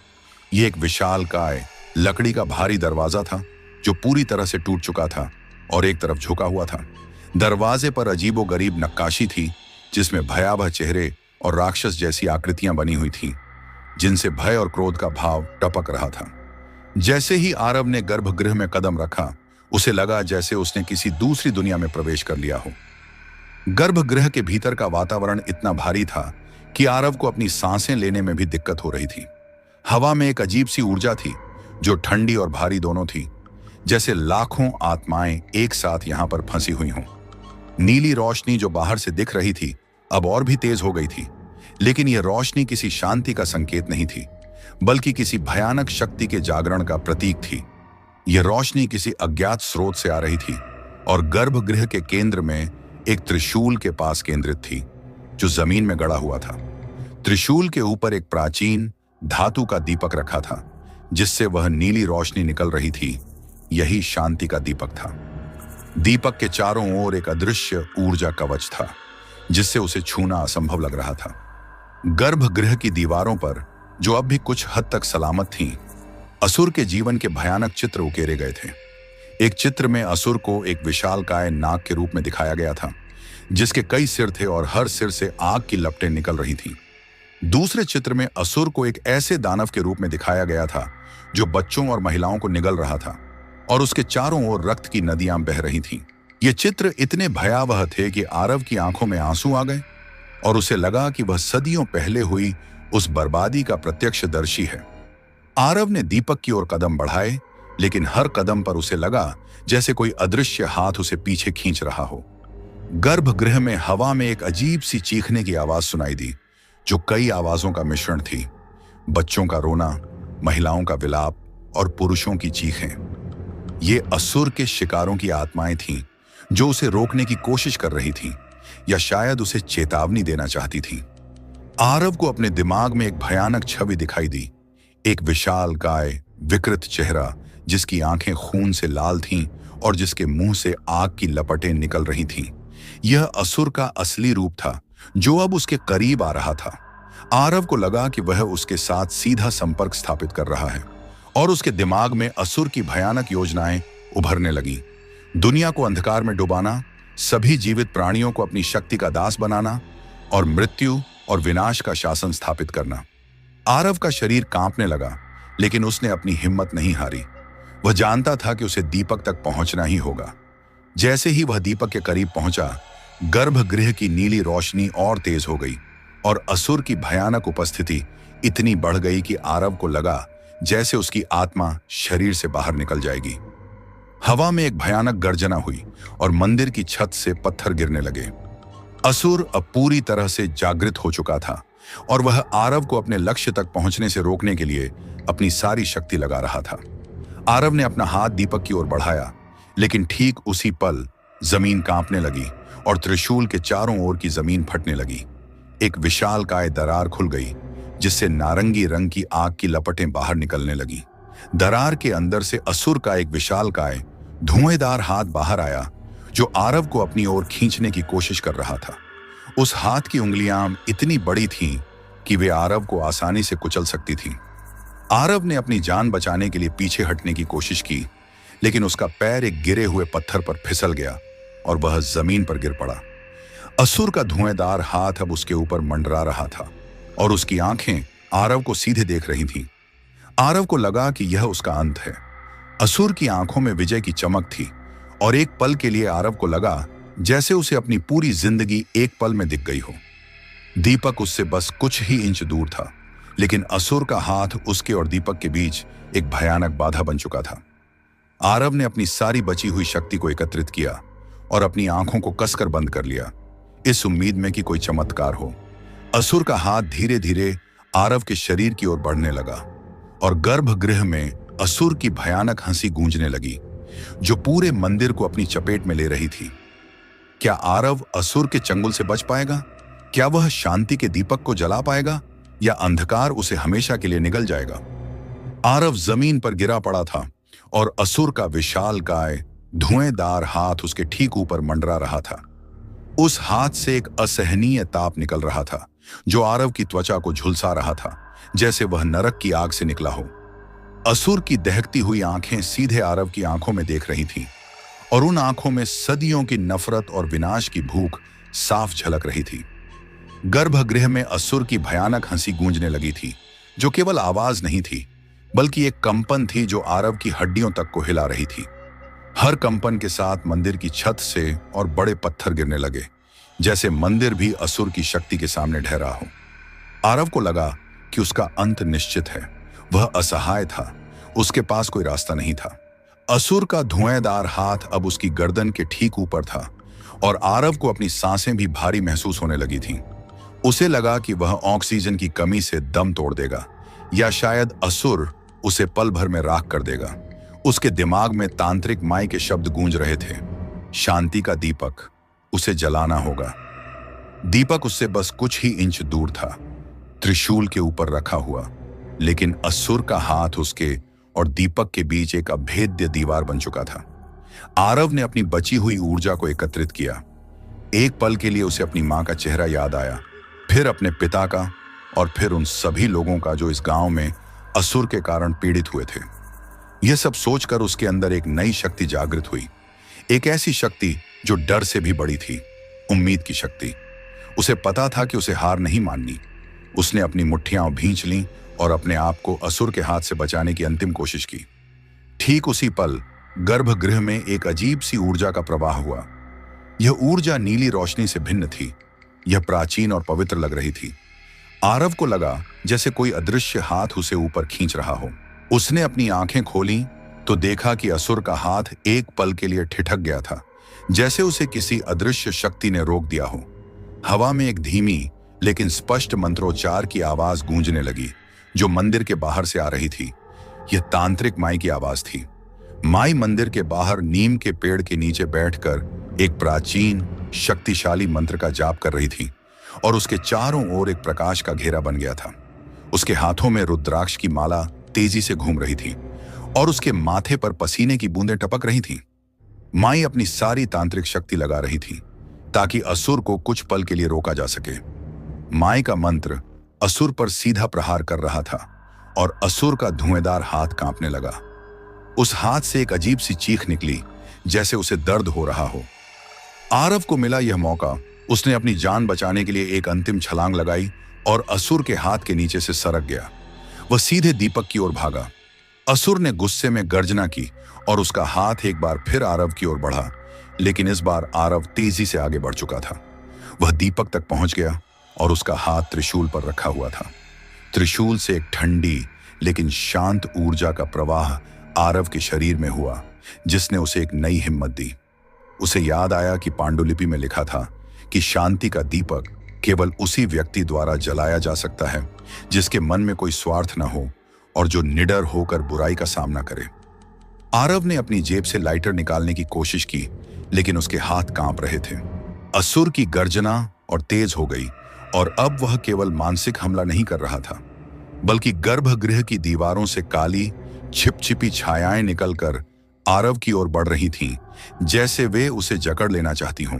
यह एक विशालकाय लकड़ी का भारी दरवाजा था जो पूरी तरह से टूट चुका था और एक तरफ झुका हुआ था। दरवाजे पर अजीबोगरीब नक्काशी थी जिसमें भयावह चेहरे और राक्षस जैसी आकृतियां बनी हुई थीं, जिनसे भय और क्रोध का भाव टपक रहा था। जैसे ही आरव ने गर्भगृह में कदम रखा, उसे लगा जैसे उसने किसी दूसरी दुनिया में प्रवेश कर लिया हो। गर्भगृह के भीतर का वातावरण इतना भारी था कि आरव को अपनी सांसें लेने में भी दिक्कत हो रही थी। हवा में एक अजीब सी ऊर्जा थी जो ठंडी और भारी दोनों थी, जैसे लाखों आत्माएं एक साथ यहां पर फंसी हुई हों। नीली रोशनी जो बाहर से दिख रही थी अब और भी तेज हो गई थी, लेकिन यह रोशनी किसी शांति का संकेत नहीं थी, बल्कि किसी भयानक शक्ति के जागरण का प्रतीक थी। यह रोशनी किसी अज्ञात स्रोत से आ रही थी और गर्भगृह के केंद्र में एक त्रिशूल के पास केंद्रित थी जो जमीन में गड़ा हुआ था। त्रिशूल के ऊपर एक प्राचीन धातु का दीपक रखा था जिससे वह नीली रोशनी निकल रही थी। यही शांति का दीपक था। दीपक के चारों ओर एक अदृश्य ऊर्जा कवच था जिससे उसे छूना असंभव लग रहा था। गर्भगृह की दीवारों पर, जो अब भी कुछ हद तक सलामत थीं, असुर के जीवन के भयानक चित्र उकेरे गए थे। एक चित्र में असुर को एक विशालकाय नाग के रूप में दिखाया गया था जिसके कई सिर थे और हर सिर से आग की लपटें निकल रही थीं। दूसरे चित्र में असुर को एक ऐसे दानव के रूप में दिखाया गया था जो बच्चों और महिलाओं को निगल रहा था और उसके चारों ओर रक्त की नदियां बह रही थीं। ये चित्र इतने भयावह थे कि आरव की आंखों में आंसू आ गए और उसे लगा कि वह सदियों पहले हुई उस बर्बादी का प्रत्यक्षदर्शी है। आरव ने दीपक की ओर कदम बढ़ाए, लेकिन हर कदम पर उसे लगा जैसे कोई अदृश्य हाथ उसे पीछे खींच रहा हो। गर्भगृह में हवा में एक अजीब सी चीखने की आवाज सुनाई दी जो कई आवाजों का मिश्रण थी। बच्चों का रोना, महिलाओं का विलाप और पुरुषों की चीखें। ये असुर के शिकारों की आत्माएं थीं जो उसे रोकने की कोशिश कर रही थीं, या शायद उसे चेतावनी देना चाहती थीं। आरव को अपने दिमाग में एक भयानक छवि दिखाई दी। एक विशाल काय, विकृत चेहरा जिसकी आंखें खून से लाल थीं और जिसके मुंह से आग की लपटें निकल रही थीं। यह असुर का असली रूप था, जो अब उसके करीब आ रहा था। आरव को लगा कि वह उसके साथ सीधा संपर्क स्थापित कर रहा है और उसके दिमाग में असुर की भयानक योजनाएं उभरने लगीं। दुनिया को अंधकार में डुबाना, सभी जीवित प्राणियों को अपनी शक्ति का दास बनाना और मृत्यु और विनाश का शासन स्थापित करना। आरव का शरीर कांपने लगा, लेकिन उसने अपनी हिम्मत नहीं हारी। वह जानता था कि उसे दीपक तक पहुंचना ही होगा। जैसे ही वह दीपक के करीब पहुंचा, गर्भगृह की नीली रोशनी और तेज हो गई और असुर की भयानक उपस्थिति इतनी बढ़ गई कि आरव को लगा जैसे उसकी आत्मा शरीर से बाहर निकल जाएगी। हवा में एक भयानक गर्जना हुई और मंदिर की छत से पत्थर गिरने लगे। असुर अब पूरी तरह से जागृत हो चुका था और वह आरव को अपने लक्ष्य तक पहुंचने से रोकने के लिए अपनी सारी शक्ति लगा रहा था। आरव ने अपना हाथ दीपक की ओर बढ़ाया, लेकिन ठीक उसी पल जमीन कांपने लगी और त्रिशूल के चारों ओर की जमीन फटने लगी। एक विशालकाय दरार खुल गई, जिससे नारंगी रंग की आग की लपटें बाहर निकलने लगी। दरार के अंदर से असुर का एक विशालकाय धुएंदार हाथ बाहर आया, जो आरव को अपनी ओर खींचने की कोशिश कर रहा था। उस हाथ की उंगलियां इतनी बड़ी थीं कि वे आरव को आसानी से कुचल सकती थीं। आरव ने अपनी जान बचाने के लिए पीछे हटने की कोशिश की, लेकिन उसका पैर एक गिरे हुए पत्थर पर फिसल गया और वह जमीन पर गिर पड़ा। असुर का धुएंदार हाथ अब उसके ऊपर मंडरा रहा था और उसकी आंखें आरव को सीधे देख रही थीं। आरव को लगा कि यह उसका अंत है। असुर की आंखों में विजय की चमक थी और एक पल के लिए आरव को लगा जैसे उसे अपनी पूरी जिंदगी एक पल में दिख गई हो। दीपक उससे बस कुछ ही इंच दूर था, लेकिन असुर का हाथ उसके और दीपक के बीच एक भयानक बाधा बन चुका था। आरव ने अपनी सारी बची हुई शक्ति को एकत्रित किया और अपनी आंखों को कसकर बंद कर लिया, इस उम्मीद में कि कोई चमत्कार हो। असुर का हाथ धीरे धीरे आरव के शरीर की ओर बढ़ने लगा और गर्भगृह में असुर की भयानक हंसी गूंजने लगी, जो पूरे मंदिर को अपनी चपेट में ले रही थी। क्या आरव असुर के चंगुल से बच पाएगा? क्या वह शांति के दीपक को जला पाएगा, या अंधकार उसे हमेशा के लिए निगल जाएगा? आरव जमीन पर गिरा पड़ा था और असुर का विशालकाय धुएंदार हाथ उसके ठीक ऊपर मंडरा रहा था। उस हाथ से एक असहनीय ताप निकल रहा था, जो आरव की त्वचा को झुलसा रहा था, जैसे वह नरक की आग से निकला हो। असुर की दहकती हुई आंखें सीधे आरव की आंखों में देख रही थीं और उन आंखों में सदियों की नफरत और विनाश की भूख साफ झलक रही थी। गर्भगृह में असुर की भयानक हंसी गूंजने लगी थी, जो केवल आवाज नहीं थी, बल्कि एक कंपन थी जो आरव की हड्डियों तक को हिला रही थी। हर कंपन के साथ मंदिर की छत से और बड़े पत्थर गिरने लगे, जैसे मंदिर भी असुर की शक्ति के सामने ठहरा हो। आरव को लगा कि उसका अंत निश्चित है। वह असहाय था, उसके पास कोई रास्ता नहीं था। असुर का धुएंदार हाथ अब उसकी गर्दन के ठीक ऊपर था और आरव को अपनी सांसें भी भारी महसूस होने लगी थीं। उसे लगा कि वह ऑक्सीजन की कमी से दम तोड़ देगा, या शायद असुर उसे पल भर में राख कर देगा। उसके दिमाग में तांत्रिक माई के शब्द गूंज रहे थे, शांति का दीपक, उसे जलाना होगा। दीपक उससे बस कुछ ही इंच दूर था, त्रिशूल के ऊपर रखा हुआ, लेकिन असुर का हाथ उसके और दीपक के बीच एक अभेद्य दीवार बन चुका था। आरव ने अपनी बची हुई ऊर्जा को एकत्रित किया। एक पल के लिए उसे अपनी मां का चेहरा याद आया, फिर अपने पिता का, और फिर उन सभी लोगों का जो इस गांव में असुर के कारण पीड़ित हुए थे। यह सब सोचकर उसके अंदर एक नई शक्ति जागृत हुई, एक ऐसी शक्ति जो डर से भी बड़ी थी, उम्मीद की शक्ति। उसे पता था कि उसे हार नहीं माननी। उसने अपनी मुट्ठियां भींच लीं और अपने आप को असुर के हाथ से बचाने की अंतिम कोशिश की। ठीक उसी पल गर्भगृह में एक अजीब सी ऊर्जा का प्रवाह हुआ। यह ऊर्जा नीली रोशनी से भिन्न थी। यह प्राचीन और पवित्र लग रही थी। आरव को लगा जैसे कोई अदृश्य हाथ उसे ऊपर खींच रहा हो। उसने अपनी आंखें खोलीं तो देखा कि असुर का हाथ एक पल के लिए ठिठक गया था, जैसे उसे किसी अदृश्य शक्ति ने रोक दिया हो। हवा में एक धीमी लेकिन स्पष्ट मंत्रोच्चार की आवाज गूंजने लगी, जो मंदिर के बाहर से आ रही थी। यह तांत्रिक माई की आवाज थी। माई मंदिर के बाहर नीम के पेड़ के नीचे बैठकर एक प्राचीन शक्तिशाली मंत्र का जाप कर रही थी और उसके चारों ओर एक प्रकाश का घेरा बन गया था। उसके हाथों में रुद्राक्ष की माला तेजी से घूम रही थी और उसके माथे पर पसीने की बूंदें टपक रही थीं। माई अपनी सारी तांत्रिक शक्ति लगा रही थी ताकि असुर को कुछ पल के लिए रोका जा सके। माई का मंत्र असुर पर सीधा प्रहार कर रहा था और असुर का धुएंधार हाथ कांपने लगा। उस हाथ से एक अजीब सी चीख निकली, जैसे उसे दर्द हो रहा हो। आरव को मिला यह मौका। उसने अपनी जान बचाने के लिए एक अंतिम छलांग लगाई और असुर के हाथ के नीचे से सरक गया। वह सीधे दीपक की ओर भागा। असुर ने गुस्से में गर्जना की और उसका हाथ एक बार फिर आरव की ओर बढ़ा, लेकिन इस बार आरव तेजी से आगे बढ़ चुका था। वह दीपक तक पहुंच गया और उसका हाथ त्रिशूल पर रखा हुआ था। त्रिशूल से एक ठंडी लेकिन शांत ऊर्जा का प्रवाह आरव के शरीर में हुआ, जिसने उसे एक नई हिम्मत दी। उसे याद आया कि पांडुलिपि में लिखा था कि शांति का दीपक केवल उसी व्यक्ति द्वारा जलाया जा सकता है जिसके मन में कोई स्वार्थ न हो और जो निडर होकर बुराई का सामना करे। आरव ने अपनी जेब से लाइटर निकालने की कोशिश की, लेकिन उसके हाथ कांप रहे थे। असुर की गर्जना और तेज हो गई और अब वह केवल मानसिक हमला नहीं कर रहा था, बल्कि गर्भगृह की दीवारों से काली छिपछिपी छायाएं निकलकर आरव की ओर बढ़ रही थीं, जैसे वे उसे जकड़ लेना चाहती हों।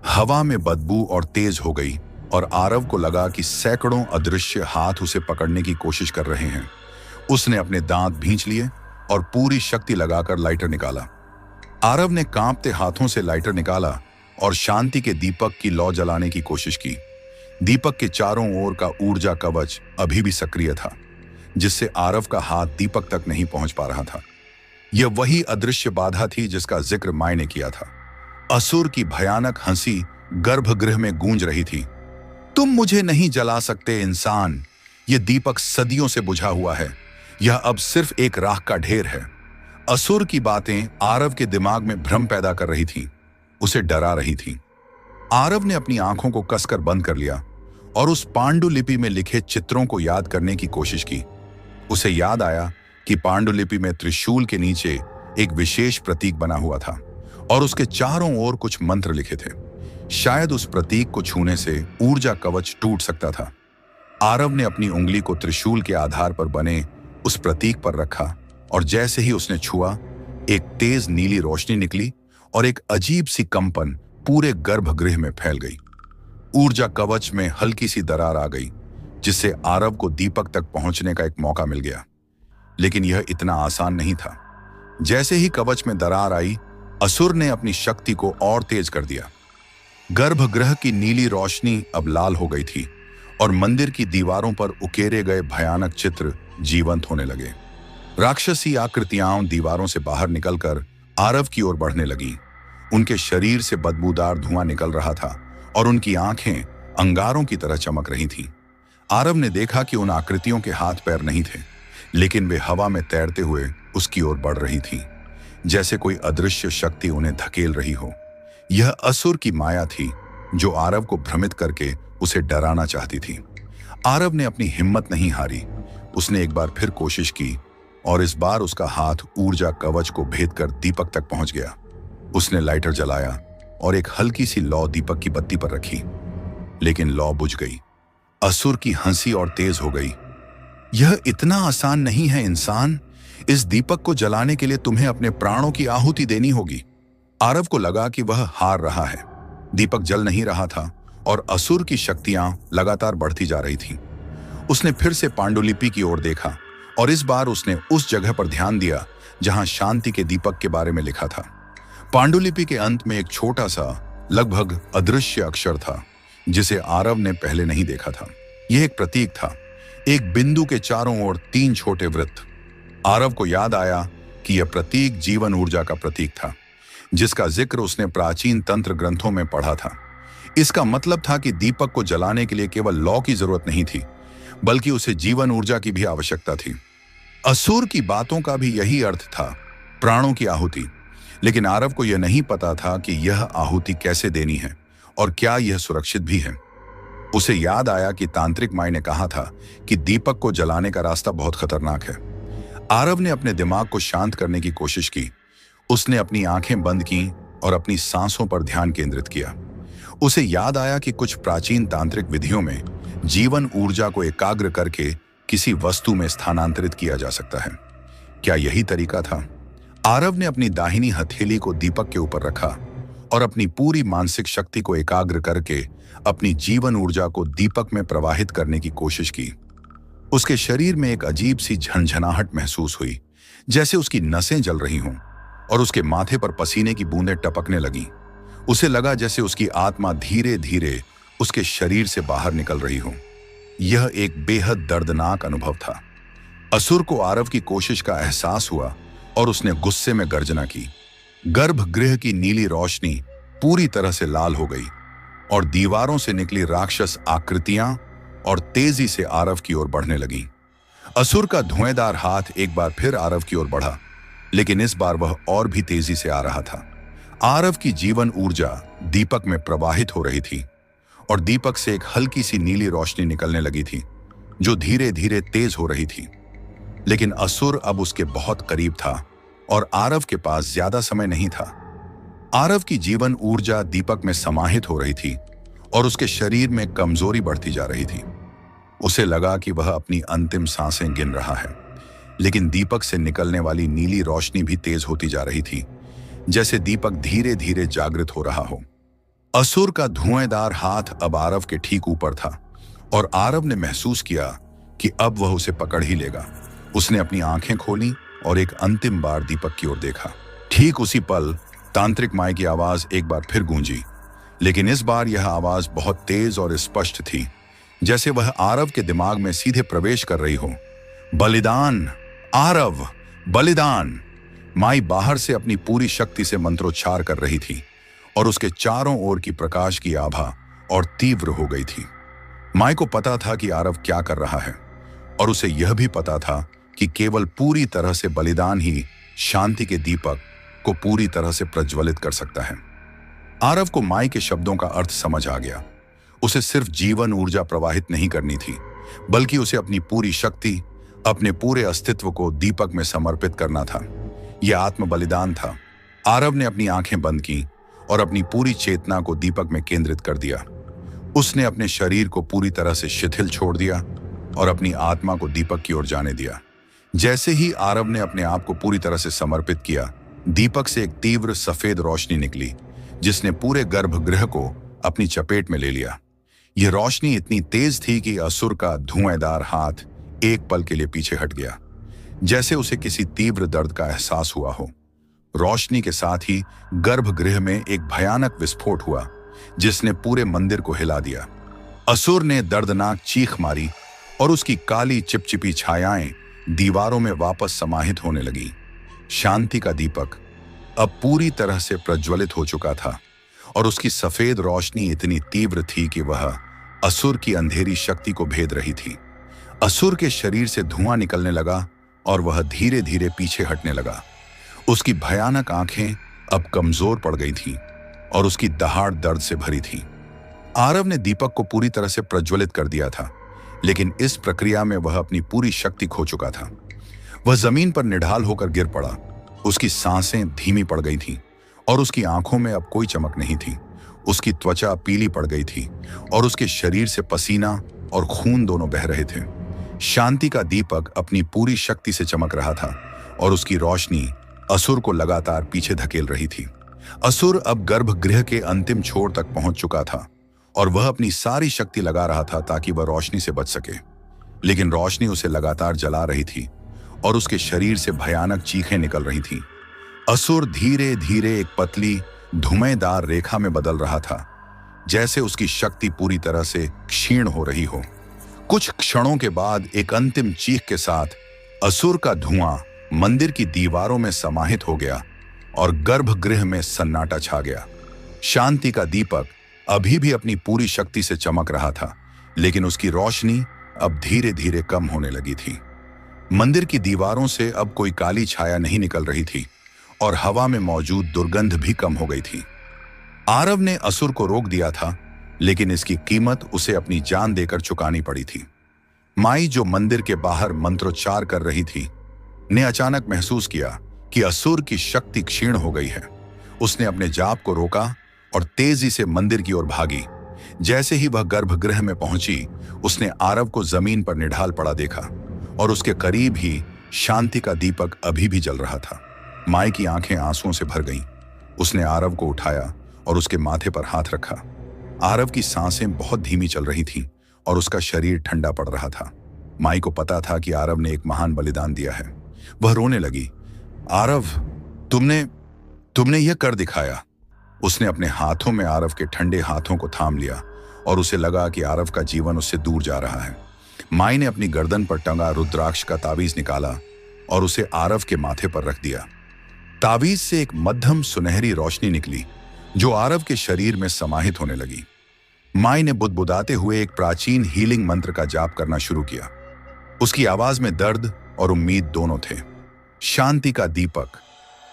हवा में बदबू और तेज हो गई और आरव को लगा कि सैकड़ों अदृश्य हाथ उसे पकड़ने की कोशिश कर रहे हैं। उसने अपने दांत भींच लिए और पूरी शक्ति लगाकर लाइटर निकाला। आरव ने कांपते हाथों से लाइटर निकाला और शांति के दीपक की लौ जलाने की कोशिश की। दीपक के चारों ओर का ऊर्जा कवच अभी भी सक्रिय था, जिससे आरव का हाथ दीपक तक नहीं पहुंच पा रहा था। यह वही अदृश्य बाधा थी जिसका जिक्र माई ने किया था। असुर की भयानक हंसी गर्भगृह में गूंज रही थी। तुम मुझे नहीं जला सकते इंसान। यह दीपक सदियों से बुझा हुआ है। यह अब सिर्फ एक राख का ढेर है। असुर की बातें आरव के दिमाग में भ्रम पैदा कर रही थीं, उसे डरा रही थीं। आरव ने अपनी आंखों को कसकर बंद कर लिया और उस पांडुलिपि में लिखे चित्रों को याद करने की कोशिश की। उसे याद आया कि पांडुलिपि में त्रिशूल के नीचे एक विशेष प्रतीक बना हुआ था और उसके चारों ओर कुछ मंत्र लिखे थे। शायद उस प्रतीक को छूने से ऊर्जा कवच टूट सकता था। आरव ने अपनी उंगली को त्रिशूल के आधार पर बने उस प्रतीक पर रखा और जैसे ही उसने छुआ, एक तेज नीली रोशनी निकली और एक अजीब सी कंपन पूरे गर्भगृह में फैल गई। ऊर्जा कवच में हल्की सी दरार आ गई, जिससे आरव को दीपक तक पहुंचने का एक मौका मिल गया। लेकिन यह इतना आसान नहीं था। जैसे ही कवच में दरार आई, असुर ने अपनी शक्ति को और तेज कर दिया। गर्भगृह की नीली रोशनी अब लाल हो गई थी और मंदिर की दीवारों पर उकेरे गए भयानक चित्र जीवंत होने लगे। राक्षसी आकृतियां दीवारों से बाहर निकलकर आरव की ओर बढ़ने लगी। उनके शरीर से बदबूदार धुआं निकल रहा था और उनकी आंखें अंगारों की तरह चमक रही थीं। आरव ने देखा कि उन आकृतियों के हाथ पैर नहीं थे, लेकिन वे हवा में तैरते हुए उसकी ओर बढ़ रही थीं, जैसे कोई अदृश्य शक्ति उन्हें धकेल रही हो। यह असुर की माया थी जो आरव को भ्रमित करके उसे डराना चाहती थी। आरव ने अपनी हिम्मत नहीं हारी। उसने एक बार फिर कोशिश की और इस बार उसका हाथ ऊर्जा कवच को भेद कर दीपक तक पहुंच गया। उसने लाइटर जलाया और एक हल्की सी लौ दीपक की बत्ती पर रखी, लेकिन लौ बुझ गई। असुर की हंसी और तेज हो गई। यह इतना आसान नहीं है इंसान। इस दीपक को जलाने के लिए तुम्हें अपने प्राणों की आहुति देनी होगी। आरव को लगा कि वह हार रहा है। दीपक जल नहीं रहा था और असुर की शक्तियां लगातार बढ़ती जा रही थीं। उसने फिर से पांडुलिपि की ओर देखा और इस बार उसने उस जगह पर ध्यान दिया जहां शांति के दीपक के बारे में लिखा था। पांडुलिपि के अंत में एक छोटा सा, लगभग अदृश्य अक्षर था जिसे आरव ने पहले नहीं देखा था। यह एक प्रतीक था, एक बिंदु के चारों ओर 3 छोटे वृत्त। आरव को याद आया कि यह प्रतीक जीवन ऊर्जा का प्रतीक था, जिसका जिक्र उसने प्राचीन तंत्र ग्रंथों में पढ़ा था। इसका मतलब था कि दीपक को जलाने के लिए केवल लौ की जरूरत नहीं थी, बल्कि उसे जीवन ऊर्जा की भी आवश्यकता थी। असुर की बातों का भी यही अर्थ था, प्राणों की आहुति। लेकिन आरव को यह नहीं पता था कि यह आहुति कैसे देनी है और क्या यह सुरक्षित भी है। उसे याद आया कि तांत्रिक माई ने कहा था कि दीपक को जलाने का रास्ता बहुत खतरनाक है। आरव ने अपने दिमाग को शांत करने की कोशिश की। उसने अपनी आंखें बंद की और अपनी सांसों पर ध्यान केंद्रित किया। उसे याद आया कि कुछ प्राचीन तांत्रिक विधियों में जीवन ऊर्जा को एकाग्र करके किसी वस्तु में स्थानांतरित किया जा सकता है। क्या यही तरीका था? आरव ने अपनी दाहिनी हथेली को दीपक के ऊपर रखा और अपनी पूरी मानसिक शक्ति को एकाग्र करके अपनी जीवन ऊर्जा को दीपक में प्रवाहित करने की कोशिश की। उसके शरीर में एक अजीब सी झंझनाहट महसूस हुई, जैसे उसकी नसें जल रही हों और उसके माथे पर पसीने की बूंदें टपकने लगीं। उसे लगा जैसे उसकी आत्मा धीरे धीरे उसके शरीर से बाहर निकल रही हो। यह एक बेहद दर्दनाक अनुभव था। असुर को आरव की कोशिश का एहसास हुआ और उसने गुस्से में गर्जना की। गर्भगृह की नीली रोशनी पूरी तरह से लाल हो गई और दीवारों से निकली राक्षस आकृतियां और तेजी से आरव की ओर बढ़ने लगीं। असुर का धुएंदार हाथ एक बार फिर आरव की ओर बढ़ा, लेकिन इस बार वह और भी तेजी से आ रहा था। आरव की जीवन ऊर्जा दीपक में प्रवाहित हो रही थी और दीपक से एक हल्की सी नीली रोशनी निकलने लगी थी, जो धीरे धीरे तेज हो रही थी। लेकिन असुर अब उसके बहुत करीब था और आरव के पास ज्यादा समय नहीं था। आरव की जीवन ऊर्जा दीपक में समाहित हो रही थी और उसके शरीर में कमजोरी बढ़ती जा रही थी। उसे लगा कि वह अपनी अंतिम सांसें गिन रहा है, लेकिन दीपक से निकलने वाली नीली रोशनी भी तेज होती जा रही थी, जैसे दीपक धीरे धीरे जागृत हो रहा हो। असुर का धुएंदार हाथ अब आरव के ठीक ऊपर था और आरव ने महसूस किया कि अब वह उसे पकड़ ही लेगा। उसने अपनी आंखें खोली और एक अंतिम बार दीपक की ओर देखा। ठीक उसी पल तांत्रिक माई की आवाज एक बार फिर गूंजी, लेकिन इस बार यह आवाज बहुत तेज और स्पष्ट थी, जैसे वह आरव के दिमाग में सीधे प्रवेश कर रही हो। बलिदान, आरव, बलिदान। माई बाहर से अपनी पूरी शक्ति से मंत्रोच्चार कर रही थी और उसके चारों ओर की प्रकाश की आभा और तीव्र हो गई थी। माई को पता था कि आरव क्या कर रहा है और उसे यह भी पता था कि केवल पूरी तरह से बलिदान ही शांति के दीपक को पूरी तरह से प्रज्वलित कर सकता है। आरव को माई के शब्दों का अर्थ समझ आ गया। उसे सिर्फ जीवन ऊर्जा प्रवाहित नहीं करनी थी, बल्कि उसे अपनी पूरी शक्ति, अपने पूरे अस्तित्व को दीपक में समर्पित करना था। यह आत्म बलिदान था। आरव ने अपनी आंखें बंद की और अपनी पूरी चेतना को दीपक में केंद्रित कर दिया। उसने अपने शरीर को पूरी तरह से शिथिल छोड़ दिया और अपनी आत्मा को दीपक की ओर जाने दिया। जैसे ही आरव ने अपने आप को पूरी तरह से समर्पित किया, दीपक से एक तीव्र सफेद रोशनी निकली, जिसने पूरे गर्भगृह को अपनी चपेट में ले लिया। यह रोशनी इतनी तेज थी कि असुर का धुएंदार हाथ एक पल के लिए पीछे हट गया, जैसे उसे किसी तीव्र दर्द का एहसास हुआ हो। रोशनी के साथ ही गर्भगृह में एक भयानक विस्फोट हुआ, जिसने पूरे मंदिर को हिला दिया। असुर ने दर्दनाक चीख मारी और उसकी काली चिपचिपी छायाएं दीवारों में वापस समाहित होने लगी। शांति का दीपक अब पूरी तरह से प्रज्वलित हो चुका था और उसकी सफेद रोशनी इतनी तीव्र थी कि वह असुर की अंधेरी शक्ति को भेद रही थी। असुर के शरीर से धुआं निकलने लगा और वह धीरे धीरे पीछे हटने लगा। उसकी भयानक आंखें अब कमजोर पड़ गई थीं और उसकी दहाड़ दर्द से भरी थी। आरव ने दीपक को पूरी तरह से प्रज्वलित कर दिया था, लेकिन इस प्रक्रिया में वह अपनी पूरी शक्ति खो चुका था। वह जमीन पर निढाल होकर गिर पड़ा। उसकी सांसें धीमी पड़ गई थीं और उसकी आंखों में अब कोई चमक नहीं थी। उसकी त्वचा पीली पड़ गई थी और उसके शरीर से पसीना और खून दोनों बह रहे थे। शांति का दीपक अपनी पूरी शक्ति से चमक रहा था और उसकी रोशनी असुर को लगातार पीछे धकेल रही थी। असुर अब गर्भगृह के अंतिम छोर तक पहुंच चुका था और वह अपनी सारी शक्ति लगा रहा था ताकि वह रोशनी से बच सके, लेकिन रोशनी उसे लगातार जला रही थी और उसके शरीर से भयानक चीखें निकल रही थीं। असुर धीरे धीरे एक पतली धुएंदार रेखा में बदल रहा था, जैसे उसकी शक्ति पूरी तरह से क्षीण हो रही हो। कुछ क्षणों के बाद एक अंतिम चीख के साथ असुर का धुआं मंदिर की दीवारों में समाहित हो गया और गर्भगृह में सन्नाटा छा गया। शांति का दीपक अभी भी अपनी पूरी शक्ति से चमक रहा था, लेकिन उसकी रोशनी अब धीरे धीरे कम होने लगी थी। मंदिर की दीवारों से अब कोई काली छाया नहीं निकल रही थी और हवा में मौजूद दुर्गंध भी कम हो गई थी। आरव ने असुर को रोक दिया था, लेकिन इसकी कीमत उसे अपनी जान देकर चुकानी पड़ी थी। माई, जो मंदिर के बाहर मंत्रोच्चार कर रही थी, ने अचानक महसूस किया कि असुर की शक्ति क्षीण हो गई है। उसने अपने जाप को रोका और तेजी से मंदिर की ओर भागी। जैसे ही वह गर्भगृह में पहुंची, उसने आरव को जमीन पर निढाल पड़ा देखा और उसके करीब ही शांति का दीपक अभी भी जल रहा था। माई की आंखें आंसुओं से भर गईं। उसने आरव को उठाया और उसके माथे पर हाथ रखा। आरव की सांसें बहुत धीमी चल रही थीं और उसका शरीर ठंडा पड़ रहा था। माई को पता था कि आरव ने एक महान बलिदान दिया है। वह रोने लगी। आरव, तुमने यह कर दिखाया। उसने अपने हाथों में आरव के ठंडे हाथों को थाम लिया और उसे लगा कि आरव का जीवन उससे दूर जा रहा है। माई ने अपनी गर्दन पर टंगा रुद्राक्ष का ताबीज निकाला और उसे आरव के माथे पर रख दिया। ताबीज से एक मध्यम सुनहरी रोशनी निकली जो आरव के शरीर में समाहित होने लगी। माई ने बुदबुदाते हुए एक प्राचीन हीलिंग मंत्र का जाप करना शुरू किया। उसकी आवाज में दर्द और उम्मीद दोनों थे। शांति का दीपक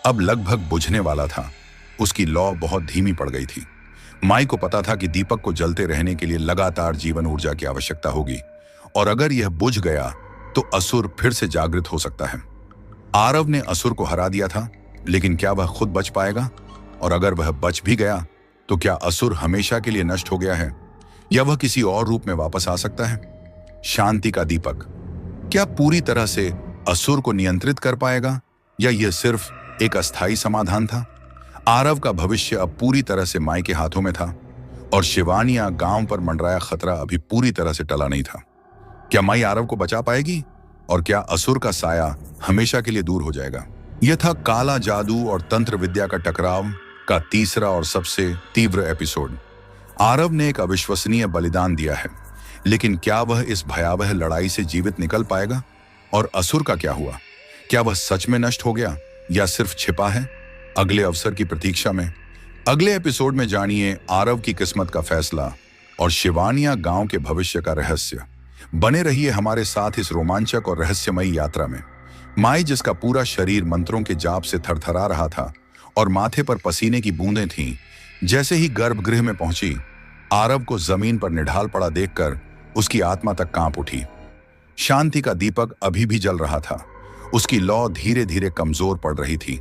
अब लगभग बुझने वाला था। उसकी लौ बहुत धीमी पड़ गई थी। माई को पता था कि दीपक को जलते रहने के लिए लगातार जीवन ऊर्जा की आवश्यकता होगी और अगर यह बुझ गया तो असुर फिर से जागृत हो सकता है। आरव ने असुर को हरा दिया था, लेकिन क्या वह खुद बच पाएगा? और अगर वह बच भी गया तो क्या असुर हमेशा के लिए नष्ट हो गया है या वह किसी और रूप में वापस आ सकता है? शांति का दीपक क्या पूरी तरह से असुर को नियंत्रित कर पाएगा या यह सिर्फ एक अस्थायी समाधान था? आरव का भविष्य अब पूरी तरह से माई के हाथों में था और शिवानिया गांव पर मंडराया खतरा अभी पूरी तरह से टला नहीं था। क्या माई आरव को बचा पाएगी और क्या असुर का साया हमेशा के लिए दूर हो जाएगा? यह था काला जादू और तंत्र विद्या का टकराव का तीसरा और सबसे तीव्र एपिसोड। आरव ने एक अविश्वसनीय बलिदान दिया है, लेकिन क्या वह इस भयावह लड़ाई से जीवित निकल पाएगा? और असुर का क्या हुआ? क्या वह सच में नष्ट हो गया या सिर्फ छिपा है? अगले अवसर की प्रतीक्षा में अगले एपिसोड में जानिए आरव की किस्मत का फैसला और शिवानिया गांव के भविष्य का रहस्य। बने रहिए हमारे साथ इस रोमांचक और रहस्यमयी यात्रा में। माई, जिसका पूरा शरीर मंत्रों के जाप से थरथरा रहा था और माथे पर पसीने की बूंदें थीं, जैसे ही गर्भगृह में पहुंची, आरव को जमीन पर निढाल पड़ा देखकर उसकी आत्मा तक कांप उठी। शांति का दीपक अभी भी जल रहा था। उसकी लौ धीरे धीरे कमजोर पड़ रही थी,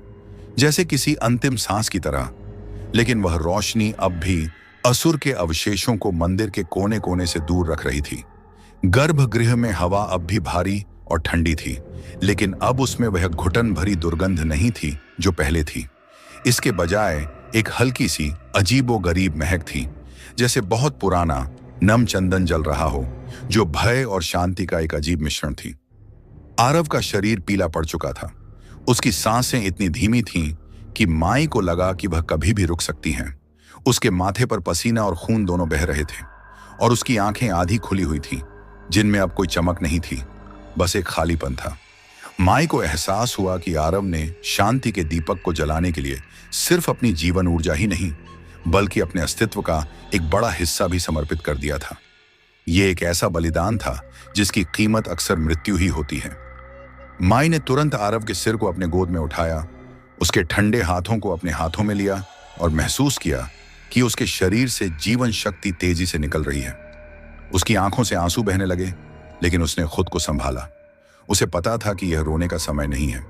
जैसे किसी अंतिम सांस की तरह, लेकिन वह रोशनी अब भी असुर के अवशेषों को मंदिर के कोने कोने से दूर रख रही थी। गर्भगृह में हवा अब भी भारी और ठंडी थी, लेकिन अब उसमें वह घुटन भरी दुर्गंध नहीं थी जो पहले थी। इसके बजाय एक हल्की सी अजीबोगरीब महक थी, जैसे बहुत पुराना नम चंदन जल रहा हो, जो भय और शांति का एक अजीब मिश्रण थी। आरव का शरीर पीला पड़ चुका था। उसकी सांसें इतनी धीमी थीं कि माई को लगा कि वह कभी भी रुक सकती हैं। उसके माथे पर पसीना और खून दोनों बह रहे थे और उसकी आंखें आधी खुली हुई थीं, जिनमें अब कोई चमक नहीं थी, बस एक खालीपन था। माई को एहसास हुआ कि आरव ने शांति के दीपक को जलाने के लिए सिर्फ अपनी जीवन ऊर्जा ही नहीं, बल्कि अपने अस्तित्व का एक बड़ा हिस्सा भी समर्पित कर दिया था। यह एक ऐसा बलिदान था जिसकी कीमत अक्सर मृत्यु ही होती है। माई ने तुरंत आरव के सिर को अपने गोद में उठाया, उसके ठंडे हाथों को अपने हाथों में लिया और महसूस किया कि उसके शरीर से जीवन शक्ति तेजी से निकल रही है। उसकी आंखों से आंसू बहने लगे, लेकिन उसने खुद को संभाला। उसे पता था कि यह रोने का समय नहीं है।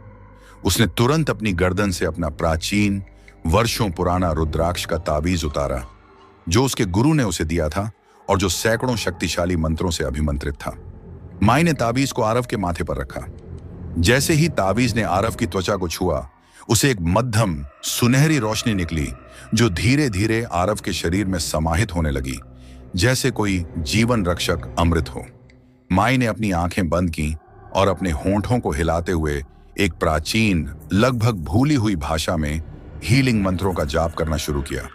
उसने तुरंत अपनी गर्दन से अपना प्राचीन, वर्षों पुराना रुद्राक्ष का ताबीज उतारा, जो उसके गुरु ने उसे दिया था और जो सैकड़ों शक्तिशाली मंत्रों से अभिमंत्रित था। माई ने ताबीज को आरव के माथे पर रखा। जैसे ही ताबीज ने आरव की त्वचा को छुआ, उसे एक मध्यम सुनहरी रोशनी निकली जो धीरे धीरे आरव के शरीर में समाहित होने लगी, जैसे कोई जीवन रक्षक अमृत हो। माई ने अपनी आंखें बंद की और अपने होंठों को हिलाते हुए एक प्राचीन, लगभग भूली हुई भाषा में हीलिंग मंत्रों का जाप करना शुरू किया।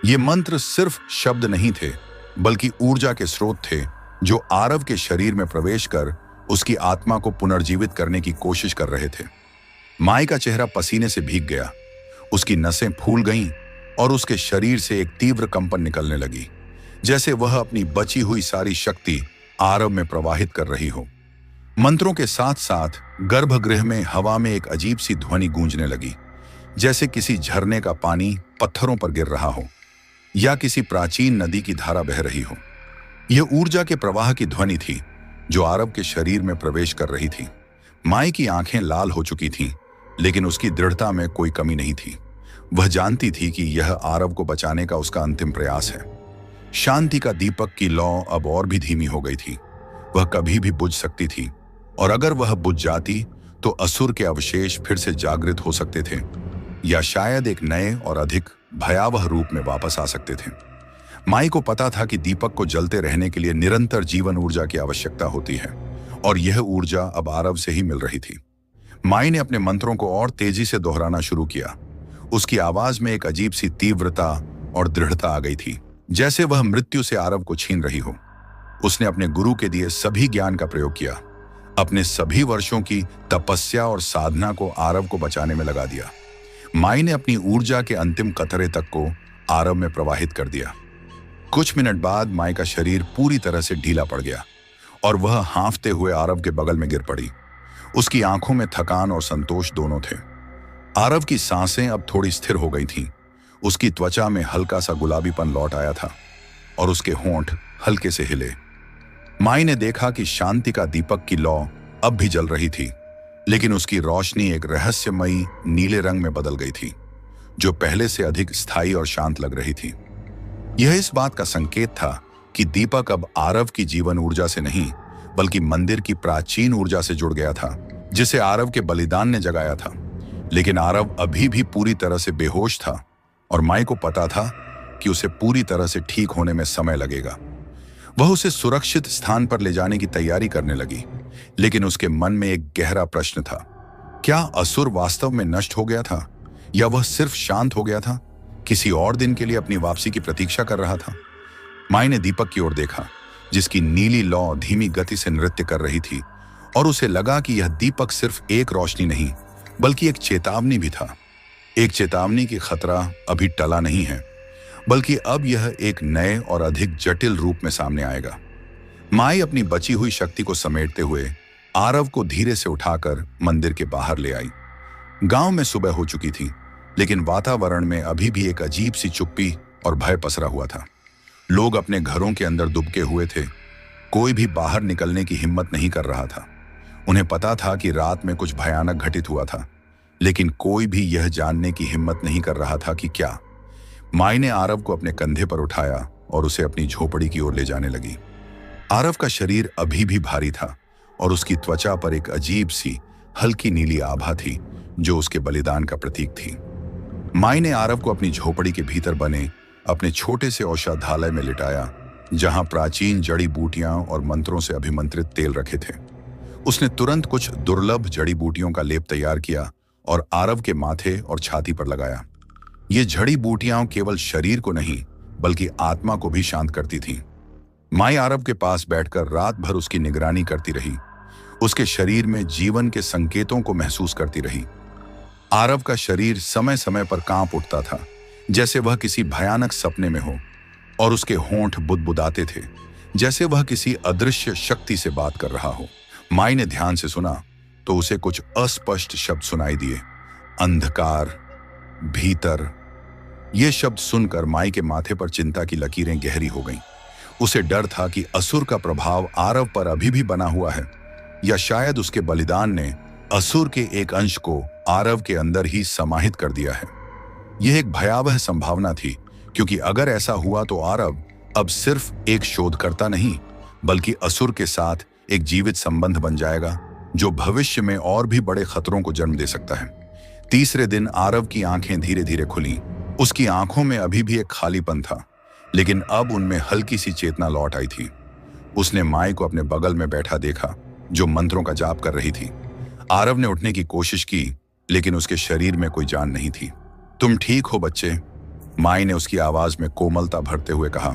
ये मंत्र सिर्फ शब्द नहीं थे, बल्कि ऊर्जा के स्रोत थे जो आरव के शरीर में प्रवेश कर उसकी आत्मा को पुनर्जीवित करने की कोशिश कर रहे थे। माई का चेहरा पसीने से भीग गया, उसकी नसें फूल गईं और उसके शरीर से एक तीव्र कंपन निकलने लगी, जैसे वह अपनी बची हुई सारी शक्ति आरव में प्रवाहित कर रही हो। मंत्रों के साथ साथ गर्भगृह में हवा में एक अजीब सी ध्वनि गूंजने लगी, जैसे किसी झरने का पानी पत्थरों पर गिर रहा हो या किसी प्राचीन नदी की धारा बह रही हो। यह ऊर्जा के प्रवाह की ध्वनि थी जो आरव के शरीर में प्रवेश कर रही थी। माई की आंखें लाल हो चुकी थीं, लेकिन उसकी दृढ़ता में कोई कमी नहीं थी। वह जानती थी कि यह आरव को बचाने का उसका अंतिम प्रयास है। शांति का दीपक की लौ अब और भी धीमी हो गई थी। वह कभी भी बुझ सकती थी, और अगर वह बुझ जाती तो असुर के अवशेष फिर से जागृत हो सकते थे, या शायद एक नए और अधिक भयावह रूप में वापस आ सकते थे। माई को पता था कि दीपक को जलते रहने के लिए निरंतर जीवन ऊर्जा की आवश्यकता होती है, और यह ऊर्जा अब आरव से ही मिल रही थी। माई ने अपने मंत्रों को और तेजी से दोहराना शुरू किया। उसकी आवाज में एक अजीब सी तीव्रता और दृढ़ता आ गई थी, जैसे वह मृत्यु से आरव को छीन रही हो। उसने अपने गुरु के दिए सभी ज्ञान का प्रयोग किया, अपने सभी वर्षों की तपस्या और साधना को आरव को बचाने में लगा दिया। माई ने अपनी ऊर्जा के अंतिम कतरे तक को आरव में प्रवाहित कर दिया। कुछ मिनट बाद माई का शरीर पूरी तरह से ढीला पड़ गया और वह हांफते हुए आरव के बगल में गिर पड़ी। उसकी आंखों में थकान और संतोष दोनों थे। आरव की सांसें अब थोड़ी स्थिर हो गई थीं। उसकी त्वचा में हल्का सा गुलाबीपन लौट आया था और उसके होंठ हल्के से हिले। माई ने देखा कि शांति का दीपक की लौ अब भी जल रही थी, लेकिन उसकी रोशनी एक रहस्यमयी नीले रंग में बदल गई थी, जो पहले से अधिक स्थायी और शांत लग रही थी। यह इस बात का संकेत था कि दीपक अब आरव की जीवन ऊर्जा से नहीं, बल्कि मंदिर की प्राचीन ऊर्जा से जुड़ गया था, जिसे आरव के बलिदान ने जगाया था। लेकिन आरव अभी भी पूरी तरह से बेहोश था, और माई को पता था कि उसे पूरी तरह से ठीक होने में समय लगेगा। वह उसे सुरक्षित स्थान पर ले जाने की तैयारी करने लगी, लेकिन उसके मन में एक गहरा प्रश्न था। क्या असुर वास्तव में नष्ट हो गया था, या वह सिर्फ शांत हो गया था, किसी और दिन के लिए अपनी वापसी की प्रतीक्षा कर रहा था? माई ने दीपक की ओर देखा, जिसकी नीली लौ धीमी गति से नृत्य कर रही थी, और उसे लगा कि यह दीपक सिर्फ एक रोशनी नहीं, बल्कि एक चेतावनी भी था। एक चेतावनी की खतरा अभी टला नहीं है, बल्कि अब यह एक नए और अधिक जटिल रूप में सामने आएगा। माई अपनी बची हुई शक्ति को समेटते हुए आरव को धीरे से उठाकर मंदिर के बाहर ले आई। गांव में सुबह हो चुकी थी, लेकिन वातावरण में अभी भी एक अजीब सी चुप्पी और भय पसरा हुआ था। लोग अपने घरों के अंदर दुबके हुए थे। कोई भी बाहर निकलने की हिम्मत नहीं कर रहा था। उन्हें पता था कि रात में कुछ भयानक घटित हुआ था, लेकिन कोई भी यह जानने की हिम्मत नहीं कर रहा था कि क्या। माई ने आरव को अपने कंधे पर उठाया और उसे अपनी झोपड़ी की ओर ले जाने लगी। आरव का शरीर अभी भी भारी था, और उसकी त्वचा पर एक अजीब सी हल्की नीली आभा थी, जो उसके बलिदान का प्रतीक थी। माई ने आरव को अपनी झोपड़ी के भीतर बने अपने छोटे से औषधालय में लिटाया, जहां प्राचीन जड़ी बूटियां और मंत्रों से अभिमंत्रित तेल रखे थे। उसने तुरंत कुछ दुर्लभ जड़ी बूटियों का लेप तैयार किया और आरव के माथे और छाती पर लगाया। ये जड़ी बूटियां केवल शरीर को नहीं, बल्कि आत्मा को भी शांत करती थीं। माई आरव के पास बैठकर रात भर उसकी निगरानी करती रही, उसके शरीर में जीवन के संकेतों को महसूस करती रही। आरव का शरीर समय समय पर कांप उठता था, जैसे वह किसी भयानक सपने में हो, और उसके होंठ बुदबुदाते थे, जैसे वह किसी अदृश्य शक्ति से बात कर रहा हो। माई ने ध्यान से सुना तो उसे कुछ अस्पष्ट शब्द सुनाई दिए। अंधकार, भीतर। ये शब्द सुनकर माई के माथे पर चिंता की लकीरें गहरी हो गईं। उसे डर था कि असुर का प्रभाव आरव पर अभी भी बना हुआ है, या शायद उसके बलिदान ने असुर के एक अंश को आरव के अंदर ही समाहित कर दिया है। यह एक भयावह संभावना थी, क्योंकि अगर ऐसा हुआ तो आरव अब सिर्फ एक शोधकर्ता नहीं, बल्कि असुर के साथ एक जीवित संबंध बन जाएगा, जो भविष्य में और भी बड़े खतरों को जन्म दे सकता है। तीसरे दिन आरव की आंखें धीरे धीरे खुलीं। उसकी आंखों में अभी भी एक खालीपन था, लेकिन अब उनमें हल्की सी चेतना लौट आई थी। उसने माई को अपने बगल में बैठा देखा, जो मंत्रों का जाप कर रही थी। आरव ने उठने की कोशिश की, लेकिन उसके शरीर में कोई जान नहीं थी। तुम ठीक हो बच्चे? माई ने उसकी आवाज में कोमलता भरते हुए कहा।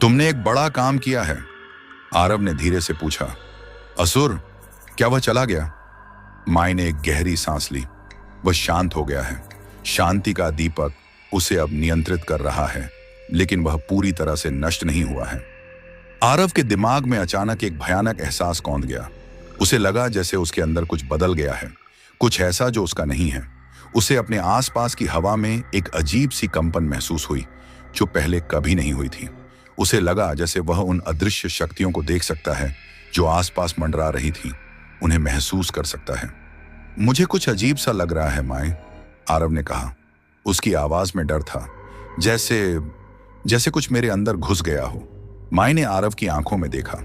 तुमने एक बड़ा काम किया है। आरव ने धीरे से पूछा, असुर, क्या वह चला गया? माई ने एक गहरी सांस ली। वह शांत हो गया है। शांति का दीपक उसे अब नियंत्रित कर रहा है, लेकिन वह पूरी तरह से नष्ट नहीं हुआ है। आरव के दिमाग में अचानक एक भयानक एहसास कौंध गया। उसे लगा जैसे उसके अंदर कुछ बदल गया है, कुछ ऐसा जो उसका नहीं है। उसे अपने आसपास की हवा में एक अजीब सी कंपन महसूस हुई, जो पहले कभी नहीं हुई थी। उसे लगा जैसे वह उन अदृश्य शक्तियों को देख सकता है जो आसपास मंडरा रही थी, उन्हें महसूस कर सकता है। मुझे कुछ अजीब सा लग रहा है माई, आरव ने कहा। उसकी आवाज में डर था, जैसे जैसे कुछ मेरे अंदर घुस गया हो। माई ने आरव की आंखों में देखा।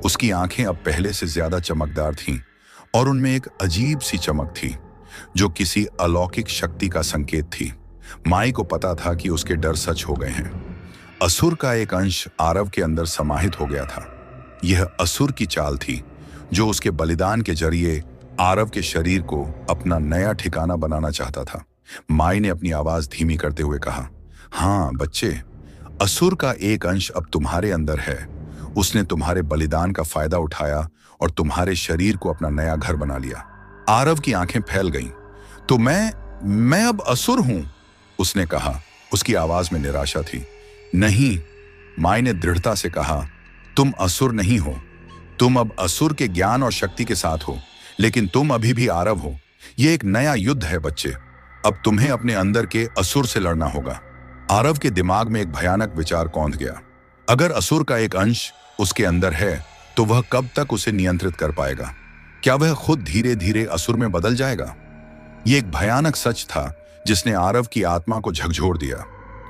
उसकी आंखें अब पहले से ज्यादा चमकदार थीं और उनमें एक अजीब सी चमक थी जो किसी अलौकिक शक्ति का संकेत थी। माई को पता था कि उसके डर सच हो गए हैं। असुर का एक अंश आरव के अंदर समाहित हो गया था। यह असुर की चाल थी जो उसके बलिदान के जरिए आरव के शरीर को अपना नया ठिकाना बनाना चाहता था। माई ने अपनी आवाज धीमी करते हुए कहा, हाँ बच्चे, असुर का एक अंश अब तुम्हारे अंदर है। उसने तुम्हारे बलिदान का फायदा उठाया और तुम्हारे शरीर को अपना नया घर बना लिया। आरव की आंखें फैल गईं। तो मैं अब असुर हूं, उसने कहा। उसकी आवाज में निराशा थी। नहीं, माई ने दृढ़ता से कहा, तुम असुर नहीं हो। तुम अब असुर के ज्ञान और शक्ति के साथ हो, लेकिन तुम अभी भी आरव हो। यह एक नया युद्ध है बच्चे। अब तुम्हें अपने अंदर के असुर से लड़ना होगा। आरव के दिमाग में एक भयानक विचार कौंध गया। अगर असुर का एक अंश उसके अंदर है तो वह कब तक उसे नियंत्रित कर पाएगा? क्या वह खुद धीरे धीरे असुर में बदल जाएगा? यह एक भयानक सच था जिसने आरव की आत्मा को झकझोर दिया।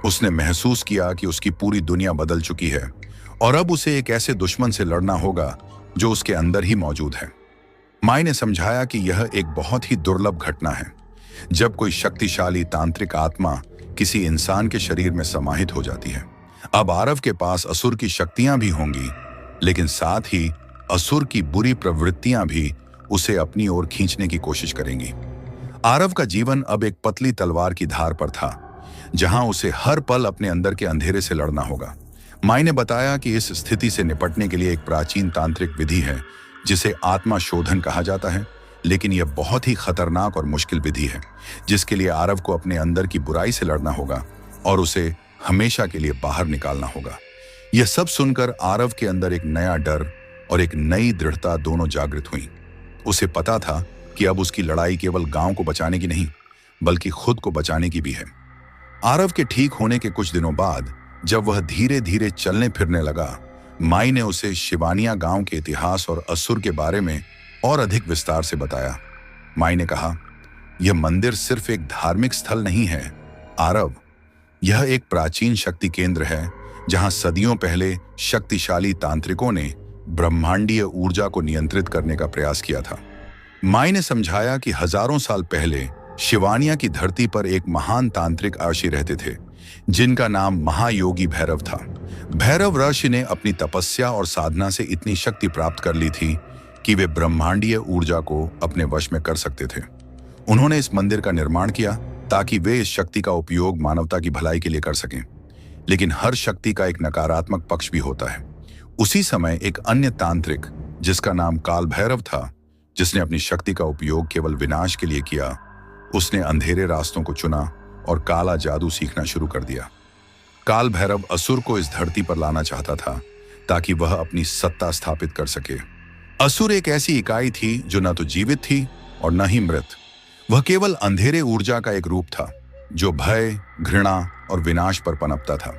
उसने महसूस किया कि उसकी पूरी दुनिया बदल चुकी है और अब उसे एक ऐसे दुश्मन से लड़ना होगा जो उसके अंदर ही मौजूद है। माई ने समझाया कि यह एक बहुत ही दुर्लभ घटना है जब कोई शक्तिशाली तांत्रिक आत्मा किसी इंसान के शरीर में समाहित हो जाती है। अब आरव के पास असुर की शक्तियां भी होंगी, लेकिन साथ ही असुर की बुरी प्रवृत्तियां भी उसे अपनी ओर खींचने की कोशिश करेंगी। आरव का जीवन अब एक पतली तलवार की धार पर था, जहां उसे हर पल अपने अंदर के अंधेरे से लड़ना होगा। माई ने बताया कि इस स्थिति से निपटने के लिए एक प्राचीन तांत्रिक विधि है जिसे आत्मा शोधन कहा जाता है, लेकिन यह बहुत ही खतरनाक और मुश्किल विधि है जिसके लिए आरव को अपने अंदर की बुराई से लड़ना होगा और उसे हमेशा के लिए बाहर निकालना होगा। यह सब सुनकर आरव के अंदर एक नया डर और एक नई दृढ़ता दोनों जागृत हुई। उसे पता था कि अब उसकी लड़ाई केवल गांव को बचाने की नहीं, बल्कि खुद को बचाने की भी है। आरव के ठीक होने के कुछ दिनों बाद जब वह धीरे धीरे चलने फिरने लगा, माई ने उसे शिवानिया गांव के इतिहास और असुर के बारे में और अधिक विस्तार से बताया। माई ने कहा, यह मंदिर सिर्फ एक धार्मिक स्थल नहीं है आरव, यह एक प्राचीन शक्ति केंद्र है जहां सदियों पहले शक्तिशाली तांत्रिकों ने ब्रह्मांडीय ऊर्जा को नियंत्रित करने का प्रयास किया था। माई ने समझाया कि हजारों साल पहले शिवानिया की धरती पर एक महान तांत्रिक ऋषि रहते थे जिनका नाम महायोगी भैरव था। भैरव ऋषि ने अपनी तपस्या और साधना से इतनी शक्ति प्राप्त कर ली थी कि वे ब्रह्मांडीय ऊर्जा को अपने वश में कर सकते थे। उन्होंने इस मंदिर का निर्माण किया ताकि वे इस शक्ति का उपयोग मानवता की भलाई के लिए कर सकें। लेकिन हर शक्ति का एक नकारात्मक पक्ष भी होता है। उसी समय एक अन्य तांत्रिक जिसका नाम काल भैरव था, जिसने अपनी शक्ति का उपयोग केवल विनाश के लिए किया, उसने अंधेरे रास्तों को चुना और काला जादू सीखना शुरू कर दिया। काल भैरव असुर को इस धरती पर लाना चाहता था ताकि वह अपनी सत्ता स्थापित कर सके। असुर एक ऐसी इकाई थी जो न तो जीवित थी और न ही मृत। वह केवल अंधेरे ऊर्जा का एक रूप था जो भय, घृणा और विनाश पर पनपता था।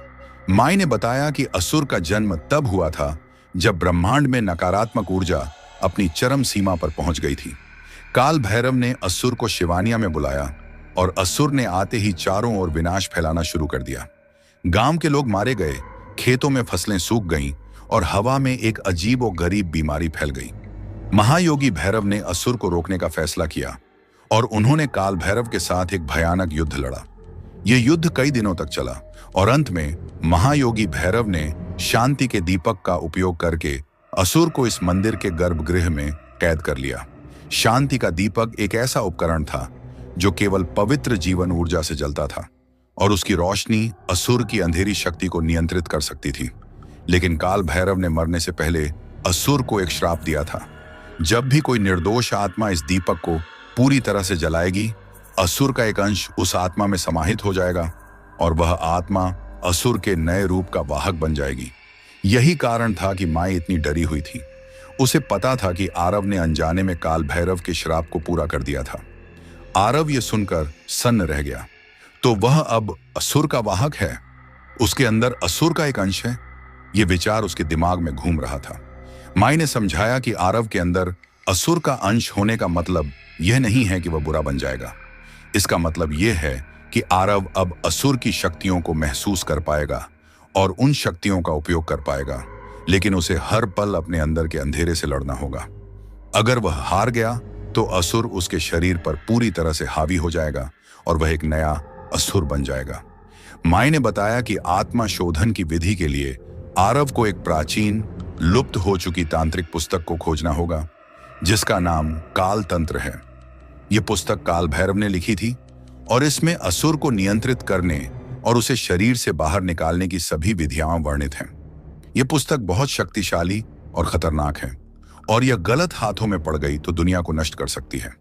माई ने बताया कि असुर का जन्म तब हुआ था जब ब्रह्मांड में नकारात्मक ऊर्जा अपनी चरम सीमा पर पहुंच गई थी। काल भैरव ने असुर को शिवानिया में बुलाया और असुर ने आते ही चारों ओर विनाश फैलाना शुरू कर दिया। गांव के लोग मारे गए, खेतों में फसलें सूख गईं और हवा में एक अजीब और गरीब बीमारी फैल गई। महायोगी भैरव ने असुर को रोकने का फैसला किया और उन्होंने काल भैरव के साथ एक भयानक युद्ध लड़ा। यह युद्ध कई दिनों तक चला और अंत में महायोगी भैरव ने शांति के दीपक का उपयोग करके असुर को इस मंदिर के गर्भगृह में कैद कर लिया। शांति का दीपक एक ऐसा उपकरण था जो केवल पवित्र जीवन ऊर्जा से जलता था और उसकी रोशनी असुर की अंधेरी शक्ति को नियंत्रित कर सकती थी। लेकिन काल भैरव ने मरने से पहले असुर को एक श्राप दिया था, जब भी कोई निर्दोष आत्मा इस दीपक को पूरी तरह से जलाएगी, असुर का एक अंश उस आत्मा में समाहित हो जाएगा और वह आत्मा असुर के नए रूप का वाहक बन जाएगी। यही कारण था कि माई इतनी डरी हुई थी। उसे पता था कि आरव ने अनजाने में काल भैरव के श्राप को पूरा कर दिया था। आरव ये सुनकर सन्न रह गया। तो वह अब असुर का वाहक है, उसके अंदर असुर का एक अंश है। यह विचार उसके दिमाग में घूम रहा था। माई ने समझाया कि आरव के अंदर असुर का अंश होने का मतलब यह नहीं है कि वह बुरा बन जाएगा। इसका मतलब यह है कि आरव अब असुर की शक्तियों को महसूस कर पाएगा और उन शक्तियों का उपयोग कर पाएगा, लेकिन उसे हर पल अपने अंदर के अंधेरे से लड़ना होगा। अगर वह हार गया तो असुर उसके शरीर पर पूरी तरह से हावी हो जाएगा और वह एक नया असुर बन जाएगा। माई ने बताया कि आत्मा शोधन की विधि के लिए आरव को एक प्राचीन लुप्त हो चुकी तांत्रिक पुस्तक को खोजना होगा, जिसका नाम काल तंत्र है। यह पुस्तक काल भैरव ने लिखी थी और इसमें असुर को नियंत्रित करने और उसे शरीर से बाहर निकालने की सभी विधियां वर्णित हैं। यह पुस्तक बहुत शक्तिशाली और खतरनाक है और यह गलत हाथों में पड़ गई तो दुनिया को नष्ट कर सकती है।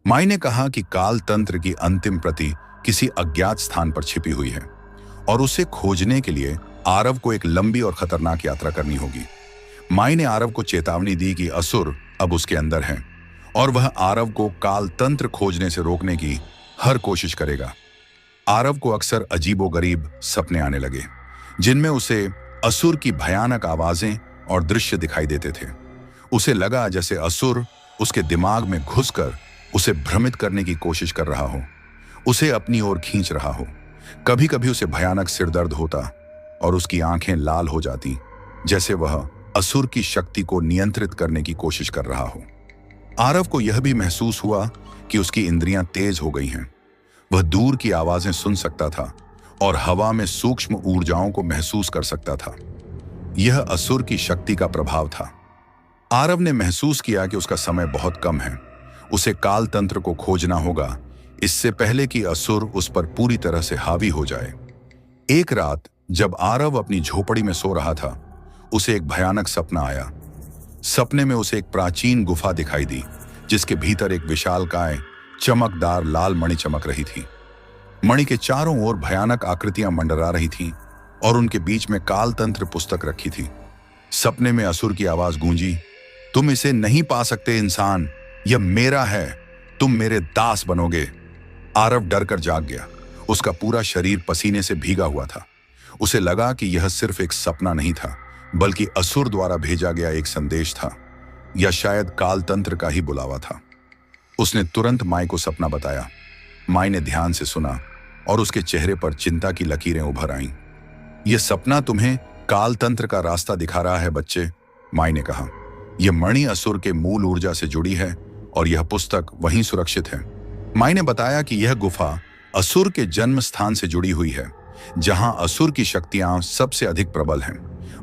माई ने कहा कि काल तंत्र की अंतिम प्रति किसी अज्ञात स्थान पर छिपी हुई है और उसे खोजने के लिए आरव को एक लंबी और खतरनाक यात्रा करनी होगी। माई ने आरव को चेतावनी दी कि असुर अब उसके अंदर है और वह आरव को काल तंत्र खोजने से रोकने की हर कोशिश करेगा। आरव को अक्सर अजीबोगरीब सपने आने लगे, जिनमें उसे असुर की भयानक आवाजें और दृश्य दिखाई देते थे। उसे लगा जैसे असुर उसके दिमाग में घुसकर उसे भ्रमित करने की कोशिश कर रहा हो, उसे अपनी ओर खींच रहा हो। कभी कभी उसे भयानक सिरदर्द होता और उसकी आंखें लाल हो जाती, जैसे वह असुर की शक्ति को नियंत्रित करने की कोशिश कर रहा हो। आरव को यह भी महसूस हुआ कि उसकी इंद्रियां तेज हो गई हैं। वह दूर की आवाजें सुन सकता था और हवा में सूक्ष्म ऊर्जाओं को महसूस कर सकता था। यह असुर की शक्ति का प्रभाव था। आरव ने महसूस किया कि उसका समय बहुत कम है। उसे काल तंत्र को खोजना होगा, इससे पहले कि असुर उस पर पूरी तरह से हावी हो जाए। एक रात जब आरव अपनी झोपड़ी में सो रहा था, उसे एक भयानक सपना आया। सपने में उसे एक प्राचीन गुफा दिखाई दी, जिसके भीतर एक विशालकाय चमकदार लाल मणि चमक रही थी। मणि के चारों ओर भयानक आकृतियां मंडरा रही थीं और उनके बीच में काल तंत्र पुस्तक रखी थी। सपने में असुर की आवाज गूंजी, तुम इसे नहीं पा सकते इंसान, यह मेरा है, तुम मेरे दास बनोगे। आरव डर कर जाग गया। उसका पूरा शरीर पसीने से भीगा हुआ था। उसे लगा कि यह सिर्फ एक सपना नहीं था, बल्कि असुर द्वारा भेजा गया एक संदेश था, या शायद काल तंत्र का ही बुलावा था। उसने तुरंत माई को सपना बताया। माई ने ध्यान से सुना और उसके चेहरे पर चिंता की लकीरें उभर आईं। यह सपना तुम्हें काल तंत्र का रास्ता दिखा रहा है बच्चे, माई ने कहा। यह मणि असुर के मूल ऊर्जा से जुड़ी है और यह पुस्तक वहीं सुरक्षित है। माई ने बताया कि यह गुफा असुर के जन्म स्थान से जुड़ी हुई है, जहां असुर की शक्तियां सबसे अधिक प्रबल हैं।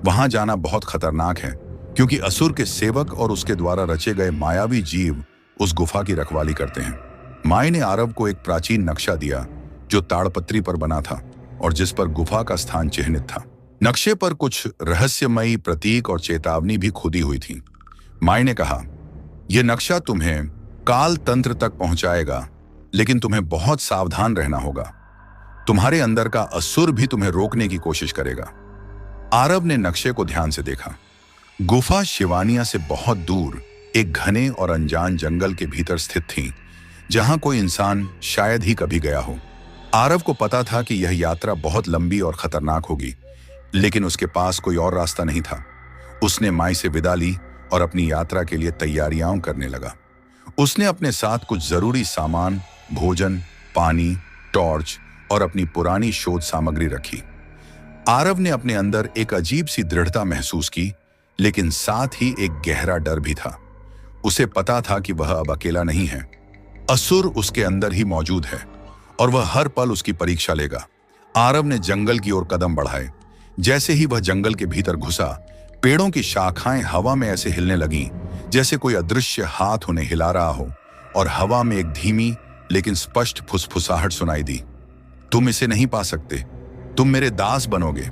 वहां जाना बहुत खतरनाक है, क्योंकि असुर के सेवक और उसके द्वारा रचे गए मायावी जीव उस गुफा की रखवाली करते हैं। माई ने आरव को एक प्राचीन नक्शा दिया जो ताड़पत्री पर बना था और जिस पर गुफा का स्थान चिह्नित था। नक्शे पर कुछ रहस्यमयी प्रतीक और चेतावनी भी खुदी हुई थी। माई ने कहा, यह नक्शा तुम्हें काल तंत्र तक पहुंचाएगा, लेकिन तुम्हें बहुत सावधान रहना होगा। तुम्हारे अंदर का असुर भी तुम्हें रोकने की कोशिश करेगा। आरव ने नक्शे को ध्यान से देखा। गुफा शिवानिया से बहुत दूर एक घने और अनजान जंगल के भीतर स्थित थी, जहां कोई इंसान शायद ही कभी गया हो। आरव को पता था कि यह यात्रा बहुत लंबी और खतरनाक होगी, लेकिन उसके पास कोई और रास्ता नहीं था। उसने माई से विदा ली और अपनी यात्रा के लिए तैयारियां करने लगा। उसने अपने साथ कुछ जरूरी सामान, भोजन, पानी, टॉर्च और अपनी पुरानी शोध सामग्री रखी। आरव ने अपने अंदर एक अजीब सी दृढ़ता महसूस की, लेकिन साथ ही एक गहरा डर भी था। उसे पता था कि वह अब अकेला नहीं है। असुर उसके अंदर ही मौजूद है और वह हर पल उसकी परीक्षा लेगा। आरव ने जंगल की ओर कदम बढ़ाए। जैसे ही वह जंगल के भीतर घुसा, पेड़ों की शाखाएं हवा में ऐसे हिलने लगीं, जैसे कोई अदृश्य हाथ उन्हें हिला रहा हो, और हवा में एक धीमी लेकिन स्पष्ट फुसफुसाहट सुनाई दी। तुम इसे नहीं पा सकते, तुम मेरे दास बनोगे।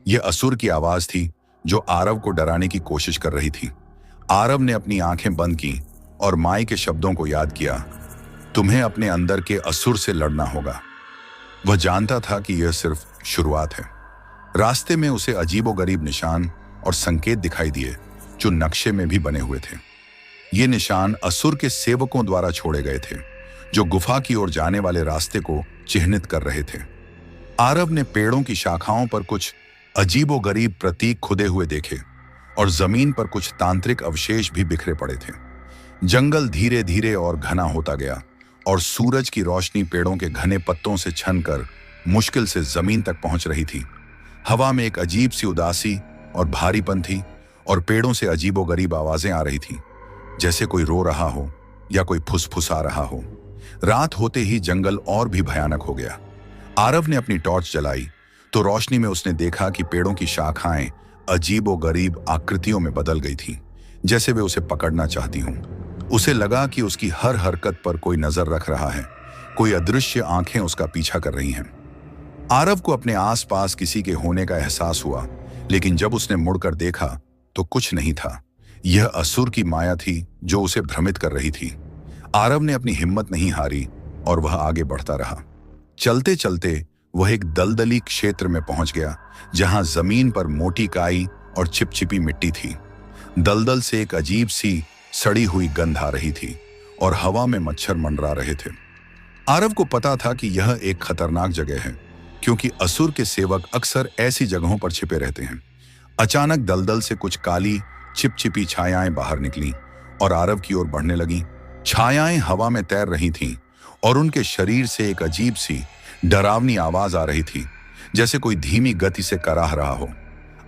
यह असुर की आवाज थी जो आरव को डराने की कोशिश कर रही थी। आरव ने अपनी आंखें बंद की और माई के शब्दों को याद किया, तुम्हें अपने अंदर के असुर से लड़ना होगा। वह जानता था कि यह सिर्फ शुरुआत है। रास्ते में उसे अजीबोगरीब निशान और संकेत दिखाई दिए जो नक्शे में भी बने हुए थे। ये निशान असुर के सेवकों द्वारा छोड़े गए थे, जो गुफा की ओर जाने वाले रास्ते को चिह्नित कर रहे थे। आरव ने पेड़ों की शाखाओं पर कुछ अजीबोगरीब प्रतीक खुदे हुए देखे और जमीन पर कुछ तांत्रिक अवशेष भी बिखरे पड़े थे। जंगल धीरे धीरे और घना होता गया और सूरज की रोशनी पेड़ों के घने पत्तों से छनकर मुश्किल से जमीन तक पहुंच रही थी। हवा में एक अजीब सी उदासी और भारीपन थी और पेड़ों से अजीबोगरीब आवाजें आ रही थीं, जैसे कोई रो रहा हो या कोई फुसफुसा रहा हो। रात होते ही जंगल और भी भयानक हो गया। आरव ने अपनी टॉर्च जलाई तो रोशनी में उसने देखा कि पेड़ों की शाखाएं अजीबोगरीब आकृतियों में बदल गई थीं, जैसे वे उसे पकड़ना चाहती हों। उसे लगा कि उसकी हर हरकत पर कोई नजर रख रहा है, कोई अदृश्य आंखें उसका पीछा कर रही हैं। आरव को अपने आसपास किसी के होने का एहसास हुआ, लेकिन जब उसने मुड़कर देखा तो कुछ नहीं था। यह असुर की माया थी जो उसे भ्रमित कर रही थी। आरव ने अपनी हिम्मत नहीं हारी और वह आगे बढ़ता रहा। चलते चलते वह एक दलदली क्षेत्र में पहुंच गया, जहां जमीन पर मोटी काई और चिपचिपी मिट्टी थी। दलदल से एक अजीब सी सड़ी हुई गंध आ रही थी और हवा में मच्छर मंडरा रहे थे। आरव को पता था कि यह एक खतरनाक जगह है, क्योंकि असुर के सेवक अक्सर ऐसी जगहों पर छिपे रहते हैं। अचानक दलदल से कुछ काली चिपचिपी छायाएं बाहर निकलीं और आरव की ओर बढ़ने लगीं। छायाएं हवा में तैर रही थीं और उनके शरीर से एक अजीब सी डरावनी आवाज आ रही थी, जैसे कोई धीमी गति से कराह रहा हो।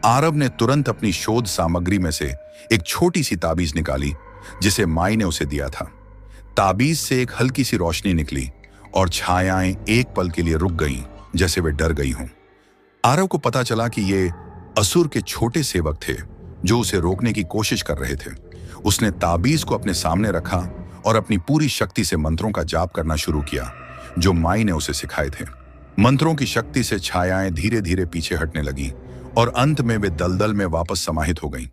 आरव ने तुरंत अपनी शोध सामग्री में से एक छोटी सी ताबीज निकाली, जिसे माई ने उसे दिया था। ताबीज से एक हल्की सी रोशनी निकली और छायाएं एक पल के लिए रुक गईं, जैसे वे डर गई हों। आरव को पता चला कि ये असुर के छोटे सेवक थे जो उसे रोकने की कोशिश कर रहे थे। उसने ताबीज को अपने सामने रखा और अपनी पूरी शक्ति से मंत्रों का जाप करना शुरू किया, जो माई ने उसे सिखाए थे। मंत्रों की शक्ति से छायाएं धीरे धीरे पीछे हटने लगीं और अंत में वे दलदल में वापस समाहित हो गईं।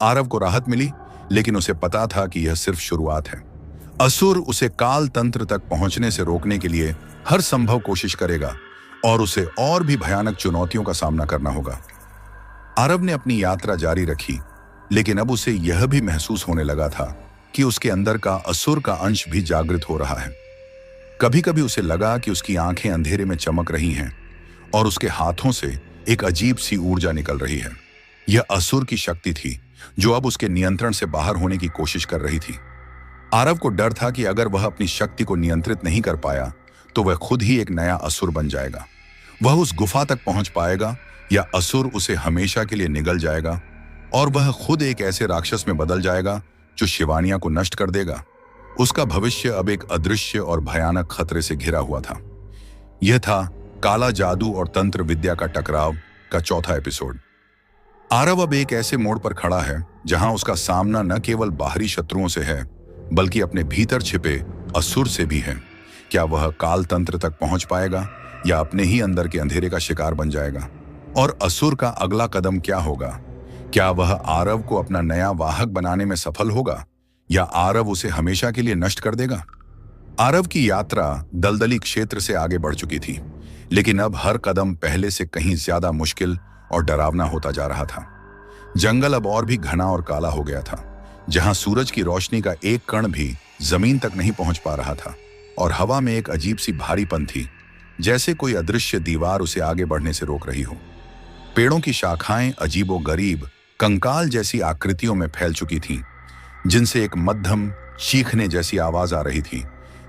आरव को राहत मिली, लेकिन उसे पता था कि यह सिर्फ शुरुआत है। असुर उसे काल तंत्र तक पहुंचने से रोकने के लिए हर संभव कोशिश करेगा और उसे और भी भयानक चुनौतियों का सामना करना होगा। आरव ने अपनी यात्रा जारी रखी, लेकिन अब उसे यह भी महसूस होने लगा था कि उसके अंदर का असुर का अंश भी जागृत हो रहा है। कभी कभी उसे लगा कि उसकी आंखें अंधेरे में चमक रही हैं और उसके हाथों से एक अजीब सी ऊर्जा निकल रही है। यह असुर की शक्ति थी जो अब उसके नियंत्रण से बाहर होने की कोशिश कर रही थी। आरव को डर था कि अगर वह अपनी शक्ति को नियंत्रित नहीं कर पाया तो वह खुद ही एक नया असुर बन जाएगा। वह उस गुफा तक पहुंच पाएगा या असुर उसे हमेशा के लिए निगल जाएगा और वह खुद एक ऐसे राक्षस में बदल जाएगा जो शिवानिया को नष्ट कर देगा। उसका भविष्य अब एक अदृश्य और भयानक खतरे से घिरा हुआ था। यह था काला जादू और तंत्र विद्या का टकराव का चौथा एपिसोड। आरव अब एक ऐसे मोड़ पर खड़ा है जहां उसका सामना न केवल बाहरी शत्रुओं से है, बल्कि अपने भीतर छिपे असुर से भी है। क्या वह काल तंत्र तक पहुंच पाएगा या अपने ही अंदर के अंधेरे का शिकार बन जाएगा? और असुर का अगला कदम क्या होगा? क्या वह आरव को अपना नया वाहक बनाने में सफल होगा या आरव उसे हमेशा के लिए नष्ट कर देगा? आरव की यात्रा दलदली क्षेत्र से आगे बढ़ चुकी थी, लेकिन अब हर कदम पहले से कहीं ज्यादा मुश्किल और डरावना होता जा रहा था। जंगल अब और भी घना और काला हो गया था, जहां सूरज की रोशनी का एक कण भी जमीन तक नहीं पहुंच पा रहा था और हवा में एक अजीब सी भारीपन थी, जैसे कोई अदृश्य दीवार उसे आगे बढ़ने से रोक रही हो। पेड़ों की शाखाएं अजीबोगरीब कंकाल जैसी आकृतियों में फैल चुकी थीं, जिनसे एक मध्यम चीखने जैसी आवाज आ रही थी,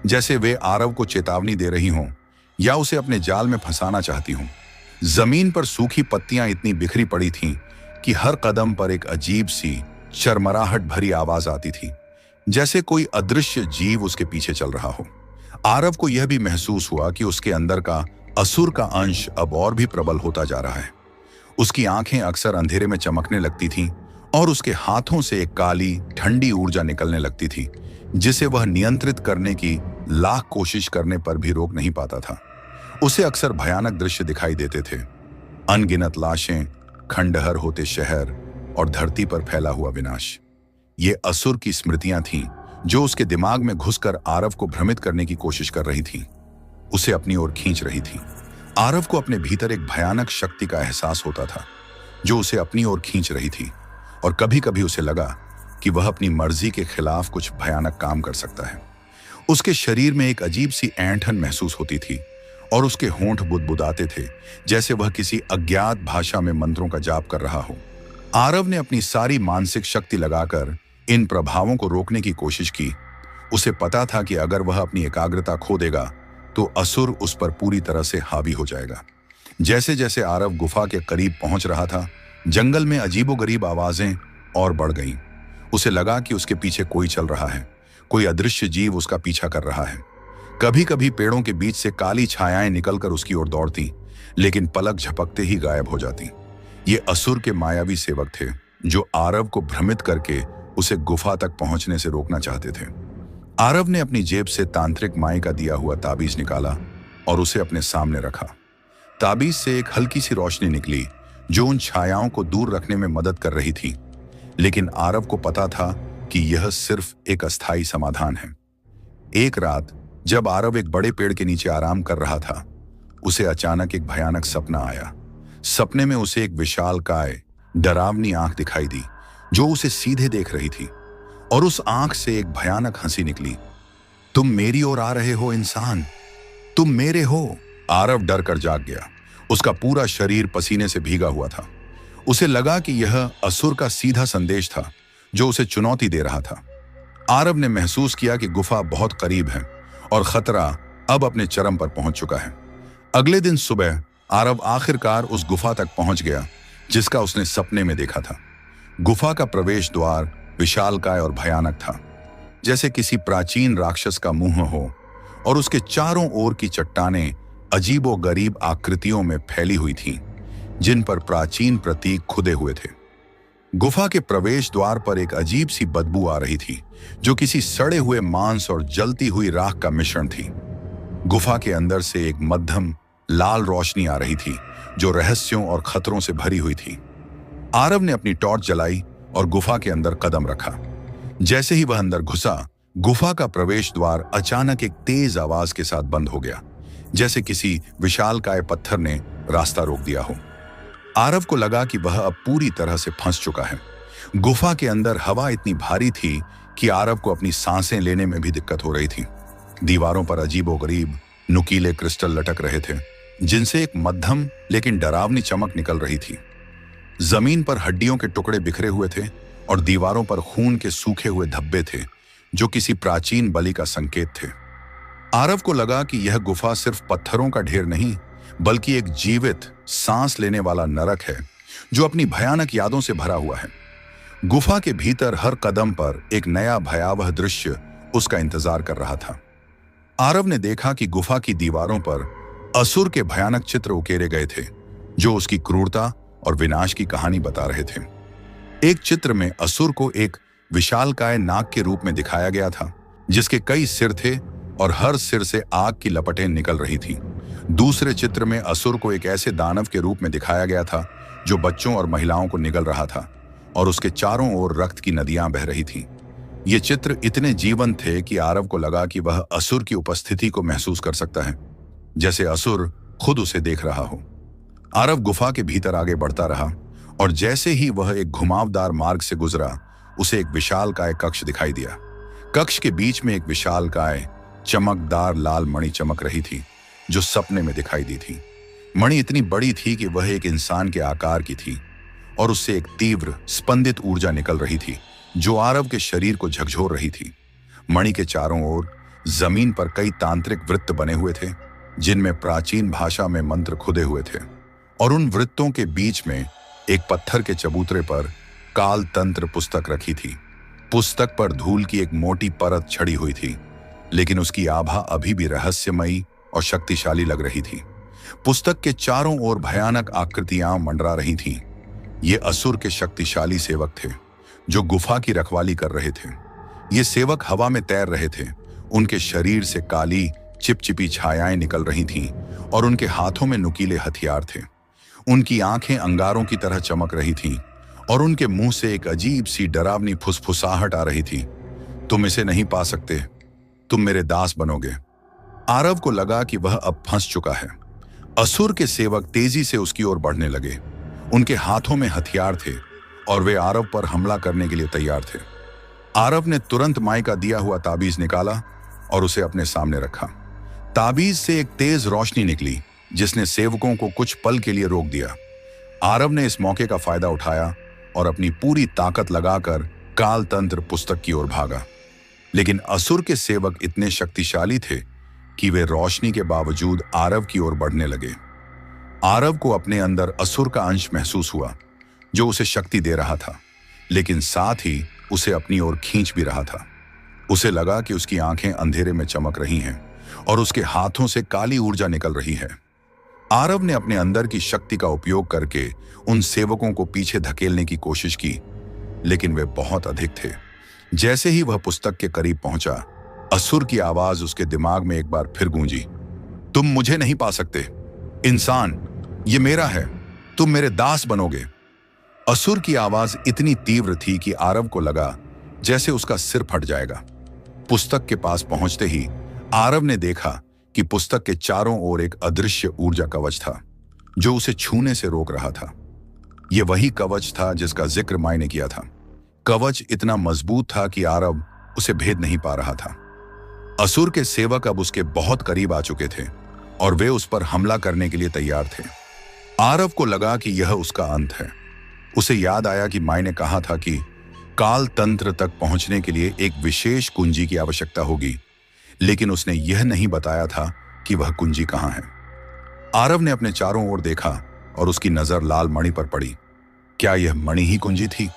जैसे वे आरव को चेतावनी दे रही हों या उसे अपने जाल में फंसाना चाहती हों। जमीन पर सूखी पत्तियां इतनी बिखरी पड़ी थीं कि हर कदम पर एक अजीब सी चरमराहट भरी आवाज आती थी, जैसे कोई अदृश्य जीव उसके पीछे चल रहा हो। आरव को यह भी महसूस हुआ कि उसके अंदर का असुर का अंश अब और भी प्रबल होता जा रहा है। उसकी आंखें अक्सर अंधेरे में चमकने लगती थीं और उसके हाथों से एक काली ठंडी ऊर्जा निकलने लगती थी, जिसे वह नियंत्रित करने की लाख कोशिश करने पर भी रोक नहीं पाता था। उसे अक्सर भयानक दृश्य दिखाई देते थे, अनगिनत लाशें, खंडहर होते शहर और धरती पर फैला हुआ विनाश। ये असुर की स्मृतियां थीं जो उसके दिमाग में घुसकर आरव को भ्रमित करने की कोशिश कर रही थीं, उसे अपनी ओर खींच रही थीं। आरव को अपने भीतर एक भयानक शक्ति का एहसास होता था जो उसे अपनी ओर खींच रही थी, और कभी कभी उसे लगा कि वह अपनी मर्जी के खिलाफ कुछ भयानक काम कर सकता है। उसके शरीर में एक अजीब सी ऐंठन महसूस होती थी और उसके होंठ बुदबुदाते थे, जैसे वह किसी अज्ञात भाषा में मंत्रों का जाप कर रहा हो। आरव ने अपनी सारी मानसिक शक्ति लगाकर इन प्रभावों को रोकने की कोशिश की। उसे पता था कि अगर वह अपनी एकाग्रता खो देगा तो असुर उस पर पूरी तरह से हावी हो जाएगा। जैसे जैसे आरव गुफा के करीब पहुंच रहा था, जंगल में अजीबोगरीब आवाजें और बढ़ गईं। उसे लगा कि उसके पीछे कोई चल रहा है, कोई अदृश्य जीव उसका पीछा कर रहा है। कभी कभी पेड़ों के बीच से काली छायाएं निकलकर उसकी ओर दौड़ती, लेकिन पलक झपकते ही गायब हो जाती। ये असुर के मायावी सेवक थे, जो आरव को भ्रमित करके उसे गुफा तक पहुंचने से रोकना चाहते थे। आरव ने अपनी जेब से तांत्रिक माई का दिया हुआ ताबीज निकाला और उसे अपने सामने रखा। ताबीज से एक हल्की सी रोशनी निकली, जो उन छायाओं को दूर रखने में मदद कर रही थी, लेकिन आरव को पता था कि यह सिर्फ एक अस्थायी समाधान है। एक रात जब आरव एक बड़े पेड़ के नीचे आराम कर रहा था, उसे अचानक एक भयानक सपना आया। सपने में उसे एक विशालकाय डरावनी आंख दिखाई दी, जो उसे सीधे देख रही थी, और उस आंख से एक भयानक हंसी निकली। तुम मेरी ओर आ रहे हो इंसान, तुम मेरे हो। आरव डर कर जाग गया। उसका पूरा शरीर पसीने से भीगा हुआ था। उसे लगा कि यह असुर का सीधा संदेश था, जो उसे चुनौती दे रहा था। आरव ने महसूस किया कि गुफा बहुत करीब है और खतरा अब अपने चरम पर पहुंच चुका है। अगले दिन सुबह आरव आखिरकार उस गुफा तक पहुंच गया, जिसका उसने सपने में देखा था। गुफा का प्रवेश द्वार विशालकाय और भयानक था, जैसे किसी प्राचीन राक्षस का मुंह हो, और उसके चारों ओर की चट्टानें अजीबोगरीब आकृतियों में फैली हुई थीं, जिन पर प्राचीन प्रतीक खुदे हुए थे। गुफा के प्रवेश द्वार पर एक अजीब सी बदबू आ रही थी, जो किसी सड़े हुए मांस और जलती हुई राख का मिश्रण थी। गुफा के अंदर से एक मध्यम लाल रोशनी आ रही थी, जो रहस्यों और खतरों से भरी हुई थी। आरव ने अपनी टॉर्च जलाई और गुफा के अंदर कदम रखा। जैसे ही वह अंदर घुसा, गुफा का प्रवेश द्वार अचानक एक तेज आवाज के साथ बंद हो गया, जैसे किसी विशालकाय पत्थर ने रास्ता रोक दिया हो। आरव को लगा कि वह अब पूरी तरह से फंस चुका है। गुफा के अंदर हवा इतनी भारी थी कि आरव को अपनी सांसें लेने में भी दिक्कत हो रही थी। दीवारों पर अजीबोगरीब नुकीले क्रिस्टल लटक रहे थे, जिनसे एक मध्यम लेकिन डरावनी चमक निकल रही थी। जमीन पर हड्डियों के टुकड़े बिखरे हुए थे और दीवारों पर खून के सूखे हुए धब्बे थे, जो किसी प्राचीन बलि का संकेत थे। आरव को लगा कि यह गुफा सिर्फ पत्थरों का ढेर नहीं, बल्कि एक जीवित सांस लेने वाला नरक है, जो अपनी भयानक यादों से भरा हुआ है। गुफा के भीतर हर कदम पर एक नया भयावह दृश्य उसका इंतजार कर रहा था। आरव ने देखा कि गुफा की दीवारों पर असुर के भयानक चित्र उकेरे गए थे, जो उसकी क्रूरता और विनाश की कहानी बता रहे थे। एक चित्र में असुर को एक विशालकाय नाग के रूप में दिखाया गया था, जिसके कई सिर थे और हर सिर से आग की लपटें निकल रही थीं। दूसरे चित्र में असुर को एक ऐसे दानव के रूप में दिखाया गया था, जो बच्चों और महिलाओं को निगल रहा था, और उसके चारों ओर रक्त की नदियां बह रही थीं। ये चित्र इतने जीवंत थे कि आरव को लगा कि वह असुर की उपस्थिति को महसूस कर सकता है, जैसे असुर खुद उसे देख रहा हो। आरव गुफा के भीतर आगे बढ़ता रहा, और जैसे ही वह एक घुमावदार मार्ग से गुजरा, उसे एक विशालकाय कक्ष दिखाई दिया। कक्ष के बीच में एक विशालकाय चमकदार लाल मणि चमक रही थी, जो सपने में दिखाई दी थी। मणि इतनी बड़ी थी कि वह एक इंसान के आकार की थी, और उससे एक तीव्र स्पंदित ऊर्जा निकल रही थी, जो आरव के शरीर को झकझोर रही थी। मणि के चारों ओर जमीन पर कई तांत्रिक वृत्त बने हुए थे, जिनमें प्राचीन भाषा में मंत्र खुदे हुए थे, और उन वृत्तों के बीच में एक पत्थर के चबूतरे पर काल तंत्र पुस्तक रखी थी। पुस्तक पर धूल की एक मोटी परत छड़ी हुई थी, लेकिन उसकी आभा अभी भी रहस्यमयी और शक्तिशाली लग रही थी। पुस्तक के चारों ओर भयानक आकृतियां मंडरा रही थीं। ये असुर के शक्तिशाली सेवक थे, जो गुफा की रखवाली कर रहे थे। ये सेवक हवा में तैर रहे थे। उनके शरीर से काली चिपचिपी छायाएं निकल रही थीं, और उनके हाथों में नुकीले हथियार थे। उनकी आंखें अंगारों की तरह चमक रही थीं, और उनके मुंह से एक अजीब सी डरावनी फुसफुसाहट आ रही थी। तुम इसे नहीं पा सकते, तुम मेरे दास बनोगे। आरव को लगा कि वह अब फंस चुका है। असुर के सेवक तेजी से उसकी ओर बढ़ने लगे। उनके हाथों में हथियार थे, और वे आरव पर हमला करने के लिए तैयार थे। आरव ने तुरंत माई का दिया हुआ ताबीज निकाला और उसे अपने सामने रखा। ताबीज से एक तेज रोशनी निकली, जिसने सेवकों को कुछ पल के लिए रोक दिया। आरव ने इस मौके का फायदा उठाया और अपनी पूरी ताकत लगाकर काल तंत्र पुस्तक की ओर भागा। लेकिन असुर के सेवक इतने शक्तिशाली थे कि वे रोशनी के बावजूद आरव की ओर बढ़ने लगे। आरव को अपने अंदर असुर का अंश महसूस हुआ जो उसे शक्ति दे रहा था, लेकिन साथ ही उसे अपनी ओर खींच भी रहा था। उसे लगा कि उसकी आंखें अंधेरे में चमक रही हैं और उसके हाथों से काली ऊर्जा निकल रही है। आरव ने अपने अंदर की शक्ति का उपयोग करके उन सेवकों को पीछे धकेलने की कोशिश की, लेकिन वे बहुत अधिक थे। जैसे ही वह पुस्तक के करीब पहुंचा, असुर की आवाज उसके दिमाग में एक बार फिर गूंजी, तुम मुझे नहीं पा सकते इंसान, ये मेरा है, तुम मेरे दास बनोगे। असुर की आवाज इतनी तीव्र थी कि आरव को लगा जैसे उसका सिर फट जाएगा। पुस्तक के पास पहुंचते ही आरव ने देखा कि पुस्तक के चारों ओर एक अदृश्य ऊर्जा कवच था जो उसे छूने से रोक रहा था। यह वही कवच था जिसका जिक्र माई ने किया था। कवच इतना मजबूत था कि आरव उसे भेद नहीं पा रहा था। असुर के सेवक अब उसके बहुत करीब आ चुके थे और वे उस पर हमला करने के लिए तैयार थे। आरव को लगा कि यह उसका अंत है। उसे याद आया कि माई ने कहा था कि काल तंत्र तक पहुंचने के लिए एक विशेष कुंजी की आवश्यकता होगी, लेकिन उसने यह नहीं बताया था कि वह कुंजी कहां है। आरव ने अपने चारों ओर देखा और उसकी नजर लाल मणि पर पड़ी। क्या यह मणि ही कुंजी थी?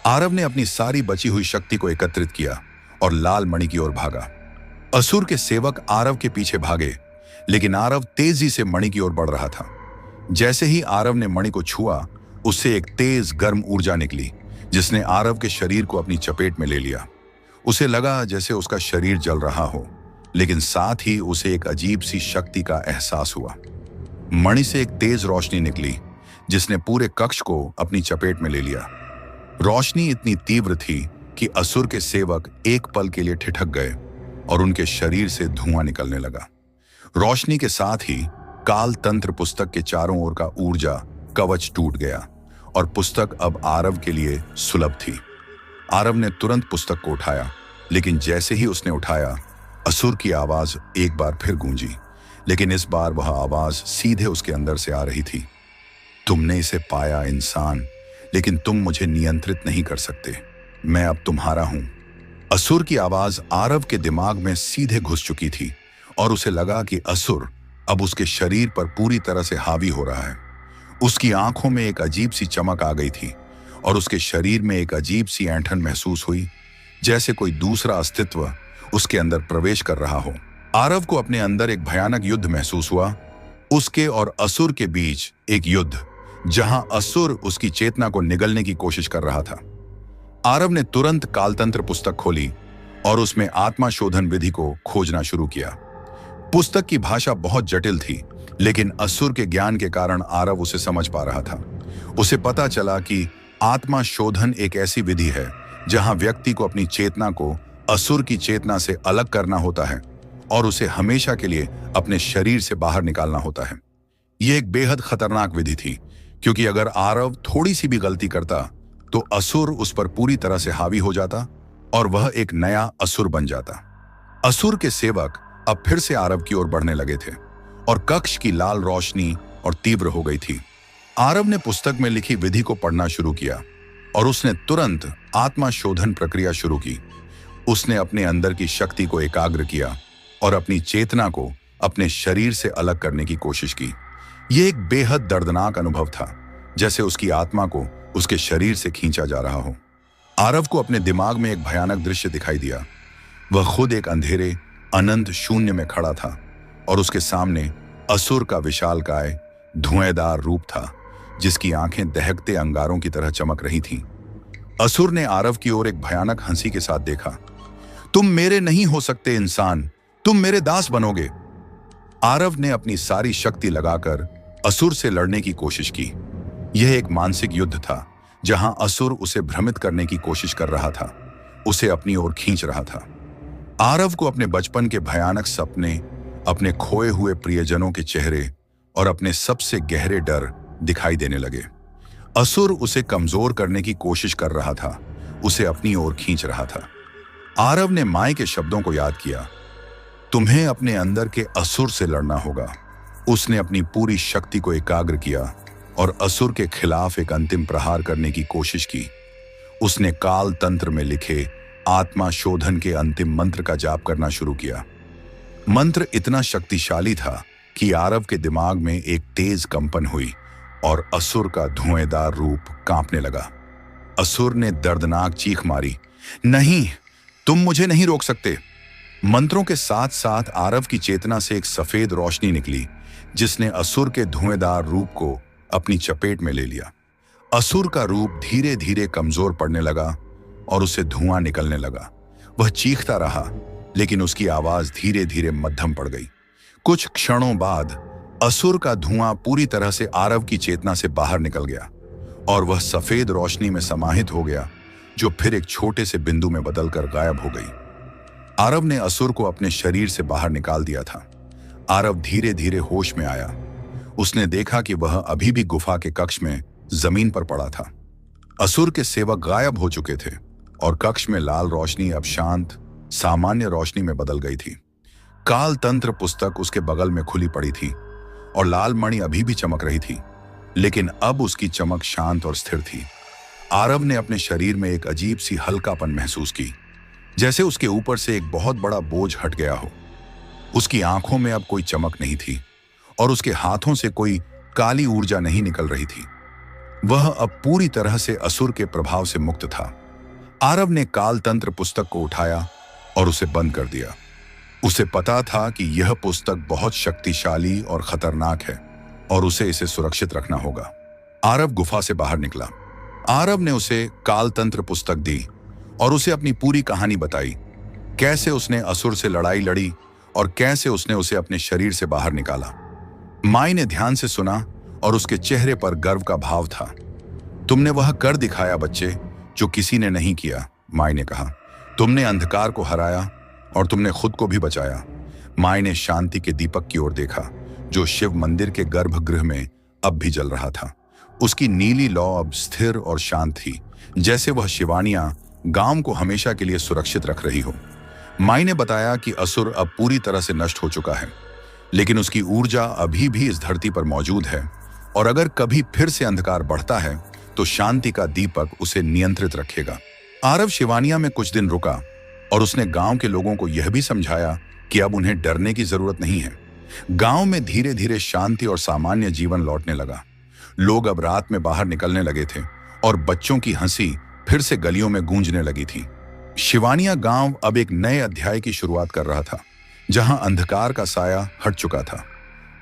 आरव ने अपनी सारी बची हुई शक्ति को एकत्रित किया और लाल मणि की ओर भागा। असुर के सेवक आरव के पीछे भागे, लेकिन आरव तेजी से मणि की ओर बढ़ रहा था। जैसे ही आरव ने मणि को छुआ, उससे एक तेज गर्म ऊर्जा निकली जिसने आरव के शरीर को अपनी चपेट में ले लिया। उसे लगा जैसे उसका शरीर जल रहा हो, लेकिन साथ ही उसे एक अजीब सी शक्ति का एहसास हुआ। मणि से एक तेज रोशनी निकली जिसने पूरे कक्ष को अपनी चपेट में ले लिया। रोशनी इतनी तीव्र थी कि असुर के सेवक एक पल के लिए ठिठक गए और उनके शरीर से धुआं निकलने लगा। रोशनी के साथ ही काल तंत्र पुस्तक के चारों ओर का ऊर्जा कवच टूट गया और पुस्तक अब आरव के लिए सुलभ थी। आरव ने तुरंत पुस्तक को उठाया, लेकिन जैसे ही उसने उठाया, असुर की आवाज एक बार फिर गूंजी, लेकिन इस बार वह आवाज सीधे उसके अंदर से आ रही थी। तुमने इसे पाया इंसान, लेकिन तुम मुझे नियंत्रित नहीं कर सकते। मैं अब तुम्हारा हूं। असुर की आवाज आरव के दिमाग में सीधे घुस चुकी थी और उसे लगा कि असुर अब उसके शरीर पर पूरी तरह से हावी हो रहा है। उसकी आंखों में एक अजीब सी चमक आ गई थी और उसके शरीर में एक अजीब सी ऐंठन महसूस हुई, जैसे कोई दूसरा अस्तित्व उसके अंदर प्रवेश कर रहा हो। आरव को अपने अंदर एक भयानक युद्ध महसूस हुआ, उसके और असुर के बीच एक युद्ध जहां असुर उसकी चेतना को निगलने की कोशिश कर रहा था। आरव ने तुरंत कालतंत्र पुस्तक खोली और उसमें आत्मा शोधन विधि को खोजना शुरू किया। पुस्तक की भाषा बहुत जटिल थी, लेकिन असुर के ज्ञान के कारण आरव उसे समझ पा रहा था। उसे पता चला कि आत्मा शोधन एक ऐसी विधि है जहां व्यक्ति को अपनी चेतना को असुर की चेतना से अलग करना होता है और उसे हमेशा के लिए अपने शरीर से बाहर निकालना होता है। यह एक बेहद खतरनाक विधि थी, क्योंकि अगर आरव थोड़ी सी भी गलती करता तो असुर उस पर पूरी तरह से हावी हो जाता और वह एक नया असुर बन जाता। असुर के सेवक अब फिर से आरव की ओर बढ़ने लगे थे और कक्ष की लाल रोशनी और तीव्र हो गई थी। आरव ने पुस्तक में लिखी विधि को पढ़ना शुरू किया और उसने तुरंत आत्मा शोधन प्रक्रिया शुरू की। उसने अपने अंदर की शक्ति को एकाग्र किया और अपनी चेतना को अपने शरीर से अलग करने की कोशिश की। यह एक बेहद दर्दनाक अनुभव था, जैसे उसकी आत्मा को उसके शरीर से खींचा जा रहा हो। आरव को अपने दिमाग में एक भयानक दृश्य दिखाई दिया। वह खुद एक अंधेरे अनंत शून्य में खड़ा था और उसके सामने असुर का विशालकाय धुएंदार रूप था, जिसकी आंखें दहकते अंगारों की तरह चमक रही थीं। असुर ने आरव की ओर एक भयानक हंसी के साथ देखा। तुम मेरे नहीं हो सकते इंसान, तुम मेरे दास बनोगे। आरव ने अपनी सारी शक्ति लगाकर असुर से लड़ने की कोशिश की। यह एक मानसिक युद्ध था जहां असुर उसे भ्रमित करने की कोशिश कर रहा था, उसे अपनी ओर खींच रहा था। आरव को अपने बचपन के भयानक सपने, अपने खोए हुए प्रियजनों के चेहरे और अपने सबसे गहरे डर दिखाई देने लगे। असुर उसे कमजोर करने की कोशिश कर रहा था, उसे अपनी ओर खींच रहा था। आरव ने माई के शब्दों को याद किया, तुम्हें अपने अंदर के असुर से लड़ना होगा। उसने अपनी पूरी शक्ति को एकाग्र किया और असुर के खिलाफ एक अंतिम प्रहार करने की कोशिश की। उसने काल तंत्र में लिखे आत्मा शोधन के अंतिम मंत्र का जाप करना शुरू किया। मंत्र इतना शक्तिशाली था कि आरव के दिमाग में एक तेज कंपन हुई और असुर का धुएंदार रूप कांपने लगा। असुर ने दर्दनाक चीख मारी, नहीं, तुम मुझे नहीं रोक सकते। मंत्रों के साथ साथ आरव की चेतना से एक सफेद रोशनी निकली जिसने असुर के धुएंदार रूप को अपनी चपेट में ले लिया। असुर का रूप धीरे धीरे कमजोर पड़ने लगा और उसे धुआं निकलने लगा। वह चीखता रहा, लेकिन उसकी आवाज धीरे धीरे मध्यम पड़ गई। कुछ क्षणों बाद असुर का धुआं पूरी तरह से आरव की चेतना से बाहर निकल गया और वह सफेद रोशनी में समाहित हो गया, जो फिर एक छोटे से बिंदु में बदलकर गायब हो गई। आरव ने असुर को अपने शरीर से बाहर निकाल दिया था। आरव धीरे धीरे होश में आया। उसने देखा कि वह अभी भी गुफा के कक्ष में जमीन पर पड़ा था। असुर के सेवक गायब हो चुके थे और कक्ष में लाल रोशनी अब शांत सामान्य रोशनी में बदल गई थी। काल तंत्र पुस्तक उसके बगल में खुली पड़ी थी और लाल मणि अभी भी चमक रही थी, लेकिन अब उसकी चमक शांत और स्थिर थी। आरव ने अपने शरीर में एक अजीब सी हल्कापन महसूस की, जैसे उसके ऊपर से एक बहुत बड़ा बोझ हट गया हो। उसकी आंखों में अब कोई चमक नहीं थी और उसके हाथों से कोई काली ऊर्जा नहीं निकल रही थी। वह अब पूरी तरह से असुर के प्रभाव से मुक्त था। आरव ने काल तंत्र पुस्तक को उठाया और उसे बंद कर दिया। उसे पता था कि यह पुस्तक बहुत शक्तिशाली और खतरनाक है और उसे इसे सुरक्षित रखना होगा। आरव गुफा से बाहर निकला। आरव ने उसे काल तंत्र पुस्तक दी और उसे अपनी पूरी कहानी बताई, कैसे उसने असुर से लड़ाई लड़ी और कैसे उसने उसे अपने शरीर से बाहर निकाला। माई ने ध्यान से सुना और उसके चेहरे पर गर्व का भाव था। तुमने वह कर दिखाया बच्चे, जो किसी ने नहीं किया, माई ने कहा। तुमने अंधकार को हराया और तुमने खुद को भी बचाया। माई ने शांति के दीपक की ओर देखा, जो शिव मंदिर के गर्भगृह में अब भी जल रहा था। उसकी नीली लौ अब स्थिर और शांत थी, जैसे वह शिवानियां गांव को हमेशा के लिए सुरक्षित रख रही हो। माई ने बताया कि असुर अब पूरी तरह से नष्ट हो चुका है, लेकिन उसकी ऊर्जा अभी भी इस धरती पर मौजूद है और अगर कभी फिर से अंधकार बढ़ता है तो शांति का दीपक उसे नियंत्रित रखेगा। आरव शिवानिया में कुछ दिन रुका और उसने गांव के लोगों को यह भी समझाया कि अब उन्हें डरने की जरूरत नहीं है। गांव में धीरे धीरे शांति और सामान्य जीवन लौटने लगा। लोग अब रात में बाहर निकलने लगे थे और बच्चों की हंसी फिर से गलियों में गूंजने लगी थी। शिवानिया गांव अब एक नए अध्याय की शुरुआत कर रहा था, जहां अंधकार का साया हट चुका था।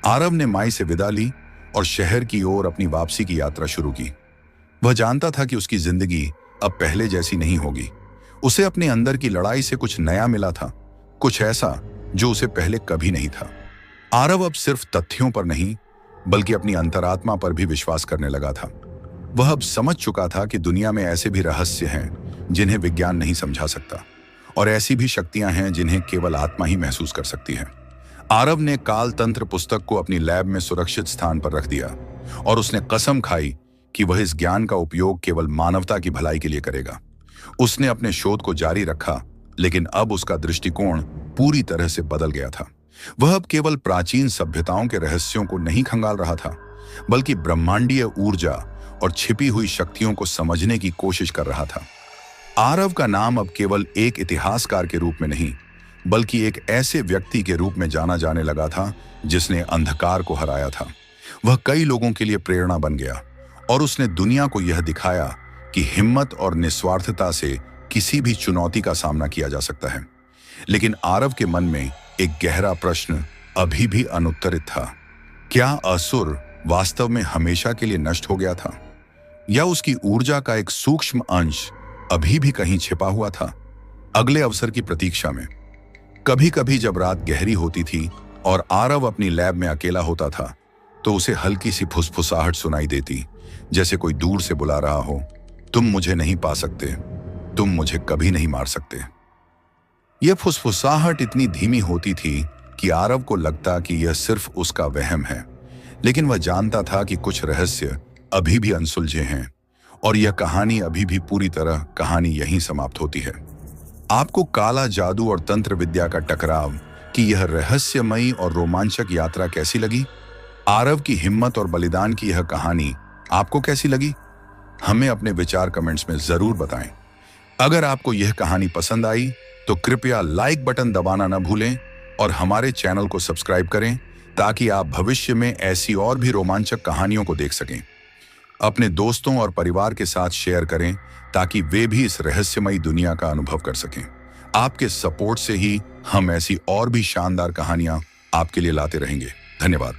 आरव ने माई से विदा ली और शहर की ओर अपनी वापसी की यात्रा शुरू की। वह जानता था कि उसकी जिंदगी अब पहले जैसी नहीं होगी। उसे अपने अंदर की लड़ाई से कुछ नया मिला था, कुछ ऐसा जो उसे पहले कभी नहीं था। आरव अब सिर्फ तथ्यों पर नहीं, बल्कि अपनी अंतरात्मा पर भी विश्वास करने लगा था। वह अब समझ चुका था कि दुनिया में ऐसे भी रहस्य हैं जिन्हें विज्ञान नहीं समझा सकता, और ऐसी भी शक्तियां हैं जिन्हें केवल आत्मा ही महसूस कर सकती है। आरव ने काल तंत्र पुस्तक को अपनी लैब में सुरक्षित स्थान पर रख दिया और उसने कसम खाई कि वह इस ज्ञान का उपयोग केवल मानवता की भलाई के लिए करेगा। उसने अपने शोध को जारी रखा, लेकिन अब उसका दृष्टिकोण पूरी तरह से बदल गया था। वह अब केवल प्राचीन सभ्यताओं के रहस्यों को नहीं खंगाल रहा था, बल्कि ब्रह्मांडीय ऊर्जा और छिपी हुई शक्तियों को समझने की कोशिश कर रहा था। आरव का नाम अब केवल एक इतिहासकार के रूप में नहीं, बल्कि एक ऐसे व्यक्ति के रूप में जाना जाने लगा था जिसने अंधकार को हराया था। वह कई लोगों के लिए प्रेरणा बन गया और उसने दुनिया को यह दिखाया कि हिम्मत और निस्वार्थता से किसी भी चुनौती का सामना किया जा सकता है। लेकिन आरव के मन में एक गहरा प्रश्न अभी भी अनुत्तरित था। क्या असुर वास्तव में हमेशा के लिए नष्ट हो गया था, या उसकी ऊर्जा का एक सूक्ष्म अंश अभी भी कहीं छिपा हुआ था? अगले अवसर की प्रतीक्षा में। कभी कभी जब रात गहरी होती थी और आरव अपनी लैब में अकेला होता था, तो उसे हल्की सी फुसफुसाहट सुनाई देती, जैसे कोई दूर से बुला रहा हो, तुम मुझे नहीं पा सकते, तुम मुझे कभी नहीं मार सकते। यह फुसफुसाहट इतनी धीमी होती थी कि आरव को लगता कि यह सिर्फ उसका वहम है, लेकिन वह जानता था कि कुछ रहस्य अभी भी अनसुलझे हैं और यह कहानी अभी भी पूरी तरह कहानी यहीं समाप्त होती है। आपको काला जादू और तंत्र विद्या का टकराव की यह रहस्यमयी और रोमांचक यात्रा कैसी लगी? आरव की हिम्मत और बलिदान की यह कहानी आपको कैसी लगी? हमें अपने विचार कमेंट्स में जरूर बताएं। अगर आपको यह कहानी पसंद आई तो कृपया लाइक बटन दबाना न भूलें और हमारे चैनल को सब्सक्राइब करें ताकि आप भविष्य में ऐसी और भी रोमांचक कहानियों को देख सकें। अपने दोस्तों और परिवार के साथ शेयर करें ताकि वे भी इस रहस्यमयी दुनिया का अनुभव कर सकें। आपके सपोर्ट से ही हम ऐसी और भी शानदार कहानियां आपके लिए लाते रहेंगे। धन्यवाद।